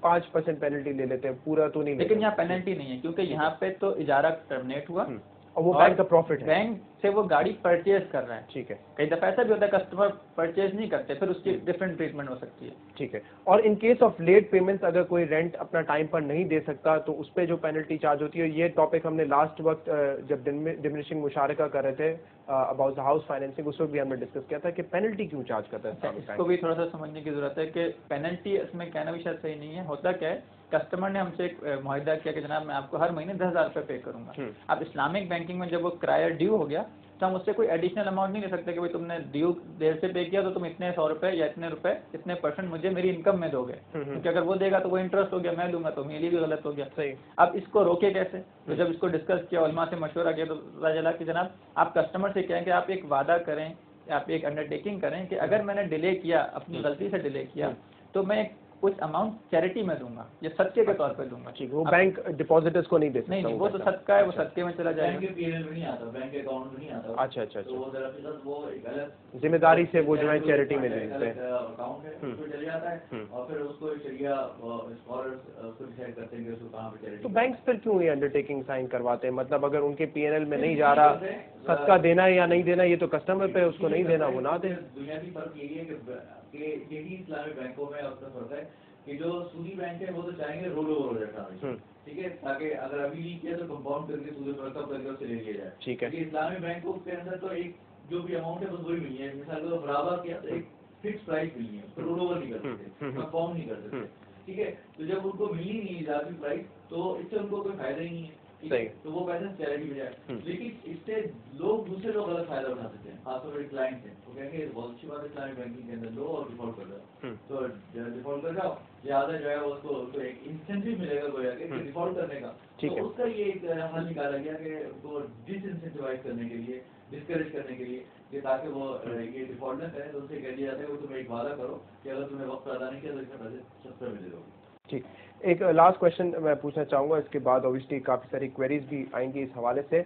5% पेनल्टी ले लेते हैं, पूरा तो नहीं। लेकिन यहाँ पेनल्टी नहीं है क्योंकि यहाँ पे तो इजारा टर्मिनेट हुआ और वो बैंक का प्रॉफिट है, बैंक से वो गाड़ी परचेज कर रहा है। ठीक है। कई दफा ऐसा भी होता है कस्टमर परचेज नहीं करते, फिर उसकी डिफरेंट ट्रीटमेंट हो सकती है। ठीक है। और in case of late payments अगर कोई रेंट अपना टाइम पर नहीं दे सकता तो उस पर जो पेनल्टी चार्ज होती है, ये टॉपिक हमने लास्ट वक्त जब डिमिनिशिंग मुशारका कर रहे थे अबाउट द हाउस फाइनेंसिंग, उस वक्त भी हमने डिस्कस किया था कि पेनल्टी क्यों चार्ज करता है। इसको भी थोड़ा सा समझने की जरूरत है कि पेनल्टी इसमें कहना भी शायद सही नहीं है। होता क्या है, कस्टमर ने हमसे एक मुआहदा किया कि जनाब मैं आपको हर महीने 10,000 रुपये पे करूंगा। अब इस्लामिक बैंकिंग में जब वो किराया ड्यू हो गया तो हम उससे कोई एडिशनल अमाउंट नहीं ले सकते कि भाई तुमने ड्यू देर से पे किया तो तुम इतने 100 रुपये या इतने रुपए इतने % मुझे मेरी इनकम में दोगे, क्योंकि अगर वो देगा तो वो इंटरेस्ट हो गया, मैं लूंगा तो मेरे लिए भी गलत हो गया। सही। अब इसको रोके कैसे? तो जब इसको डिस्कस किया, उलमा से मशवरा किया तो पता चला कि जनाब आप कस्टमर से कहें कि आप एक वादा करें, आप एक अंडरटेकिंग करें कि अगर मैंने डिले किया, अपनी गलती से डिले किया तो मैं कुछ अमाउंट चैरिटी में दूंगा या सदके के तौर पे दूंगा। ठीक, वो बैंक डिपॉजिटर्स को नहीं दे सकता। नहीं, वो तो सदका है, वो सदके में चला जाएगा, बैंक के पीएनएल में नहीं आता, बैंक अकाउंट में नहीं आता। अच्छा, तो वो दरअसल वो एक अलग जिम्मेदारी से वो जो है चैरिटी में देते हैं, अकाउंट है उसको चले जाता है और फिर उसको शरिया स्कॉलर्स उसको डिसाइड करते हैं कि उसको कहाँ पे चैरिटी। तो बैंक फिर क्यों ये अंडरटेकिंग साइन करवाते हैं? मतलब अगर उनके पीएनएल में नहीं जा रहा, सदका देना है या नहीं देना ये तो कस्टमर पे, उसको नहीं देना वो ना दे। बुनियादी फर्क यही है कि यही इस्लामिक बैंकों में अपना फर्क है कि जो सूदी बैंक है वो तो चाहेंगे रोल ओवर हो जाता है, ठीक है, ताकि अगर अभी नहीं किया तो कंपाउंड करके सूद पर कब करके उससे ले लिया जाए। ठीक है। इस्लामिक बैंकों के अंदर तो एक जो भी अमाउंट है बस वही मिली है, मिसाल को बराबर किया तो एक फिक्स प्राइस मिली है, तो रोल ओवर नहीं कर सकते, कंपाउंड नहीं कर सकते, ठीक है। तो जब उनको मिली नहीं इजाफी प्राइस तो इससे उनको कोई फायदा ही नहीं है, सही। तो वो पैसे चैरिटी में जाए। लेकिन इससे दूसरे लोग गलत फायदा उठा सकते हैं, खासतौर पर क्लाइंट है, वो कहेंगे बहुत अच्छी बात है इस्लामिक बैंकिंग के अंदर लो और डिफॉल्ट कर जाओ, तो डिफॉल्ट कर जाओ, ज्यादा जो है उसको एक इंसेंटिव मिलेगा गोया के डिफॉल्ट करने का। तो उसका ये एक हल निकाला गया कि उनको डिसइंसेंटिवाइज करने के लिए, डिस्करेज करने के लिए, कि ताकि वो ये डिफॉल्ट न करें, तो उनसे कह दिया जाता है कि तुम एक वादा करो कि अगर तुमने वक्त अदा नहीं किया तो इसका पैसे 70 में दे दोगे। ठीक, एक लास्ट क्वेश्चन मैं पूछना चाहूँगा, इसके बाद ऑब्वियसली काफ़ी सारी क्वेरीज भी आएंगी इस हवाले से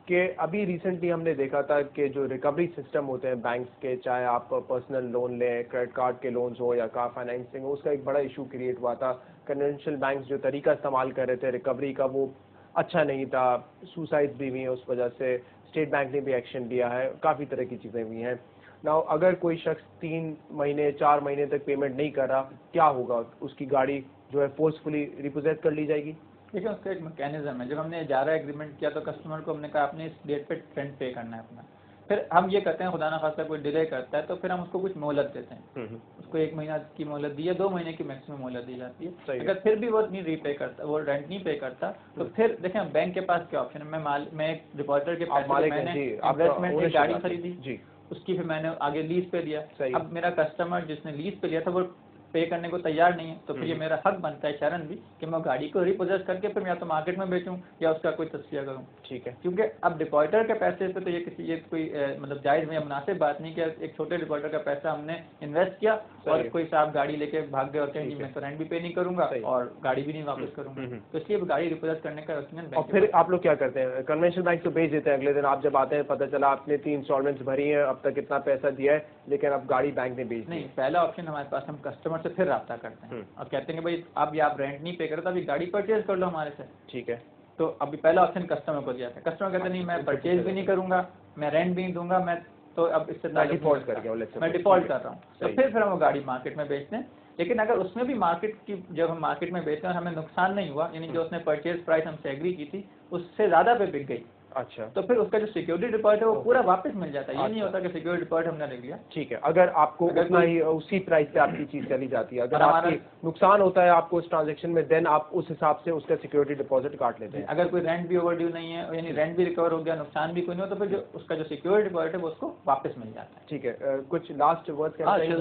कि अभी रिसेंटली हमने देखा था कि जो रिकवरी सिस्टम होते हैं बैंक्स के, चाहे आप पर्सनल लोन लें, क्रेडिट कार्ड के लोन्स हो या कार फाइनेंसिंग हो, उसका एक बड़ा इशू क्रिएट हुआ था। कन्वेंशनल बैंक्स जो तरीका इस्तेमाल कर रहे थे रिकवरी का वो अच्छा नहीं था, सुसाइड्स भी हुई हैं उस वजह से, स्टेट बैंक ने भी एक्शन लिया है, काफ़ी तरह की चीज़ें हुई हैं। नाउ अगर कोई शख्स 3 महीने 4 महीने तक पेमेंट नहीं कर रहा, क्या होगा? उसकी गाड़ी जो है फोर्सफुली रिपोजेट कर ली जाएगी? देखिए उसका एक मैकेनिज्म है। जब हमने इजारा एग्रीमेंट किया तो कस्टमर को हमने कहा आपने इस डेट पे रेंट पे करना है अपना। फिर हम ये करते हैं, खुदा ना खास्ता कोई डिले करता है तो फिर हम उसको कुछ मोहलत देते हैं, उसको 1 महीना की मोहलत दी है, 2 महीने की मैक्सिमम मोहलत दी जाती है। अगर फिर भी वो नहीं रीपे करता, वो रेंट नहीं पे करता, तो फिर देखें बैंक के पास क्या ऑप्शन है। मैं एक डिपॉजिटर के पैसे मैंने इन्वेस्टमेंट में गाड़ी खरीदी, उसकी फिर मैंने आगे लीज पे दिया। अब मेरा कस्टमर जिसने लीज पे लिया था वो पे करने को तैयार नहीं है, तो फिर ये मेरा हक बनता है शरन भी कि मैं गाड़ी को रिपोजेस करके फिर या तो मार्केट में बेचूं या उसका कोई तस्फिया करूं। ठीक है, क्योंकि अब डिपॉजिटर के पैसे पे तो ये कोई मतलब जायज़ में मुनासिब बात नहीं कि एक छोटे डिपॉजिटर का पैसा हमने इन्वेस्ट किया और कोई साहब गाड़ी लेके भाग गए और कहें मैं तो रेंट भी पे नहीं करूंगा और गाड़ी भी नहीं वापस करूंगा, तो इसलिए गाड़ी रिपोजेस करने का यकीनन। और फिर आप लोग क्या करते हैं? कन्वेंशनल बैंक तो भेज देते हैं, अगले दिन आप जब आते हैं पता चला आपने 3 इंस्टॉलमेंट्स भरी हैं, अब तक इतना पैसा दिया है, लेकिन अब गाड़ी बैंक ने भेज दी। नहीं, पहला ऑप्शन हमारे पास, हम कस्टमर से फिर रब्ता करते हैं और कहते हैं कि भाई अब ये आप रेंट नहीं पे कर रहे तो अभी गाड़ी परचेज कर लो हमारे से। ठीक है, तो अभी पहला ऑप्शन कस्टमर को दिया था। कस्टमर कहते नहीं मैं परचेज भी नहीं करूंगा, मैं रेंट भी नहीं दूंगा, मैं तो अब इससे डिफॉल्ट कर गया, मैं डिफॉल्ट कर रहा हूँ, तो फिर हम वो गाड़ी मार्केट में बेचते हैं। लेकिन अगर उसमें भी मार्केट की, जब हम मार्केट में बेचते हैं और हमें नुकसान नहीं हुआ, यानी जो उसने परचेज प्राइस हमसे एग्री की थी उससे ज़्यादा पे बिक गई, अच्छा, तो फिर उसका जो सिक्योरिटी डिपॉजिट है वो पूरा वापस मिल जाता है। ये नहीं होता कि सिक्योरिटी डिपॉजिट हमने रख लिया। ठीक है, अगर आपको उतना ही उसी प्राइस पे आपकी चीज चली जाती है, अगर आपकी नुकसान होता है आपको उस ट्रांजेक्शन में, देन आप उस हिसाब से उसका सिक्योरिटी डिपॉजिट काट लेते हैं। अगर कोई रेंट भी ओवरड्यू नहीं है, यानी रेंट भी रिकवर हो गया, नुकसान भी कोई नहीं हो, तो फिर जो उसका जो सिक्योरिटी डिपॉजिट है वो उसको वापस मिल जाता है। ठीक है, कुछ लास्ट वर्ड कहना चाहिए?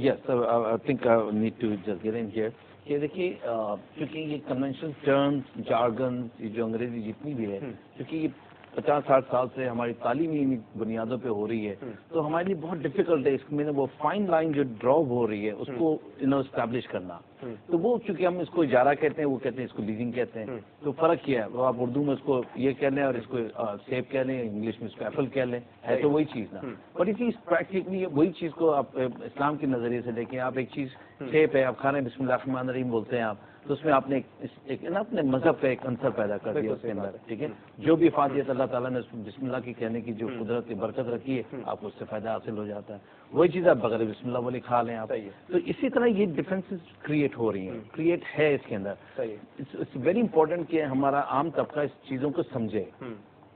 Yes sir, I think I need to just get in here. ये देखिए, क्योंकि ये कन्वेंशनल टर्म्स, जार्गन, जो अंग्रेजी जितनी भी है, क्योंकि ये 50-60 साल से हमारी तालीमी बुनियादों पे हो रही है, तो हमारे लिए बहुत डिफिकल्ट है इसमें वो फाइन लाइन जो ड्रॉप हो रही है उसको स्टैब्लिश करना। तो वो चूंकि हम इसको इजारा कहते हैं, वो कहते हैं इसको लीजिंग कहते हैं, तो फर्क क्या है? वो आप उर्दू में उसको ये कह लें और इसको सेब कह लें, इंग्लिश में इसको एप्पल कह लें, है तो वही चीज़ ना। पर ये चीज़ प्रैक्टिकली वही चीज़ को आप इस्लाम के नज़रिए से देखें। आप एक चीज़ सेब है, आप खा रहे हैं, बिस्मिल्लाहिर्रहमानिर्रहीम बोलते हैं आप, तो उसमें आपने एक ना अपने मजहब का एक अंसर पैदा कर दिया उसके अंदर। ठीक है, जो भी फादियत अल्लाह ताला ने बिस्मिल्लाह की कहने की जो कुदरत की बरकत रखी है, आपको उससे फायदा हासिल हो जाता है। वही चीज़ आप बगैर बिस्मिल्लाह वाली खा लें आप। तो इसी तरह ये डिफरेंसेस क्रिएट हो रही हैं, क्रिएट है इसके अंदर। इट्स वेरी इंपॉर्टेंट कि हमारा आम तबका इस चीज़ों को समझे।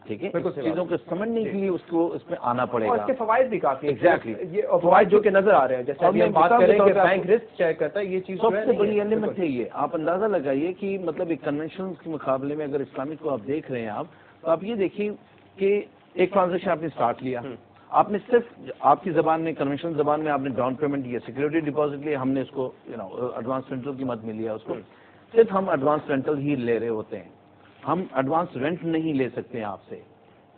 ठीक है, चीज़ों को समझने के लिए उसको इसमें आना पड़ेगा। और इसके फवायद भी काफी एग्जैक्टली ये फवायद जो कि नजर आ रहे हैं, जैसे हम बात करें कि बैंक रिस्क चेक करता है, ये चीज सबसे बड़ी एलिमेंट है ये। आप अंदाजा लगाइए कि मतलब एक कन्वेंशन के मुकाबले में अगर इस्लामिक को आप देख रहे हैं आप, तो आप ये देखिए कि एक ट्रांजेक्शन आपने स्टार्ट लिया, आपने सिर्फ आपकी जबान में, कन्वेंशनल जबान में आपने डाउन पेमेंट दिया, सिक्योरिटी डिपॉजिट लिया, हमने उसको एडवांस रेंटल की मद में लिया उसको, सिर्फ हम एडवांस रेंटल ही ले रहे होते हैं, हम एडवांस रेंट नहीं ले सकते हैं आपसे।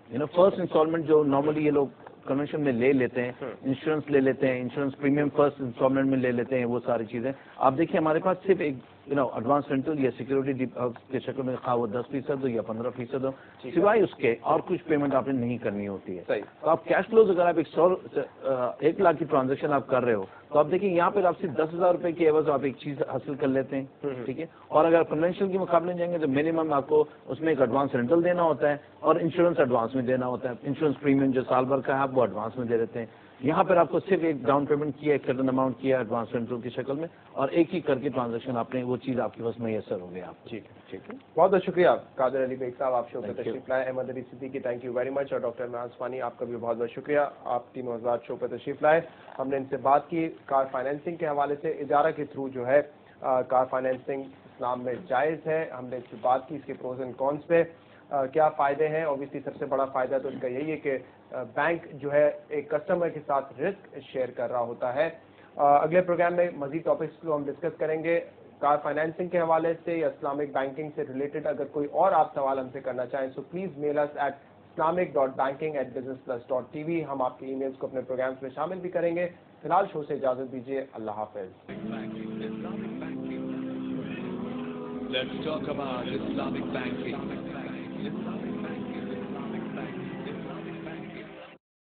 फर्स्ट इंस्टॉलमेंट जो नॉर्मली ये लोग कन्वेंशन में ले लेते हैं, इंश्योरेंस ले लेते हैं, इंश्योरेंस प्रीमियम फर्स्ट इंस्टॉलमेंट में ले लेते हैं, वो सारी चीजें आप देखिए हमारे पास सिर्फ एक एडवांस रेंटल या सिक्योरिटी के शक्ल में खा वो 10% हो या 15% हो, सिवाय उसके और कुछ पेमेंट आपने नहीं करनी होती है। तो आप कैश फ्लोज अगर आप 1 लाख की ट्रांजेक्शन आप कर रहे हो, तो आप देखिए यहाँ पर आप सिर्फ 10,000 रुपए की एवज आप एक चीज हासिल कर लेते हैं। ठीक है, और अगर कन्वेंशनल के मुकाबले जाएंगे तो मिनिमम आपको उसमें एक एडवांस रेंटल देना होता है और इंश्योरेंस एडवांस में देना होता है। इंश्योरेंस प्रीमियम जो साल भर का है आप वो एडवांस में दे देते हैं। यहाँ पर आपको सिर्फ एक डाउन पेमेंट किया, एक सर्टेन अमाउंट किया एडवांस रेंटल की शक्ल में, और एक ही करके ट्रांजेक्शन आपने वो चीज आपके पास मैसर हो गया। ठीक है, बहुत बहुत शुक्रिया कादर अली बेग साहब, आप शो पर तशरीफ लाए। Ahmed Ali Siddiqui, thank you very much. और डॉक्टर इमरान उस्मानी, आपका भी बहुत बहुत शुक्रिया, आप तीनों हज़रात शो पर तशरीफ लाए। हमने इनसे बात की कार फाइनेंसिंग के हवाले से, इजारा के थ्रू जो है कार फाइनेंसिंग इस्लाम में जायज़ है। हमने इसकी बात की, इसके प्रोज एंड कॉन्स पे क्या फ़ायदे हैं। ऑब्वियसली सबसे बड़ा फ़ायदा तो इसका यही है कि बैंक जो है एक कस्टमर के साथ रिस्क शेयर कर रहा होता है। अगले प्रोग्राम में मज़ीद टॉपिक्स को हम डिस्कस करेंगे कार फाइनेंसिंग के हवाले से या इस्लामिक बैंकिंग से रिलेटेड। अगर कोई और आप सवाल हमसे करना चाहें तो please mail us at islamic.banking@businessplus.tv। हम आपके ईमेल्स को अपने प्रोग्राम्स में शामिल भी करेंगे। फिलहाल शो से इजाज़त दीजिए, अल्लाह हाफ़िज़। Let's talk about Islamic banking.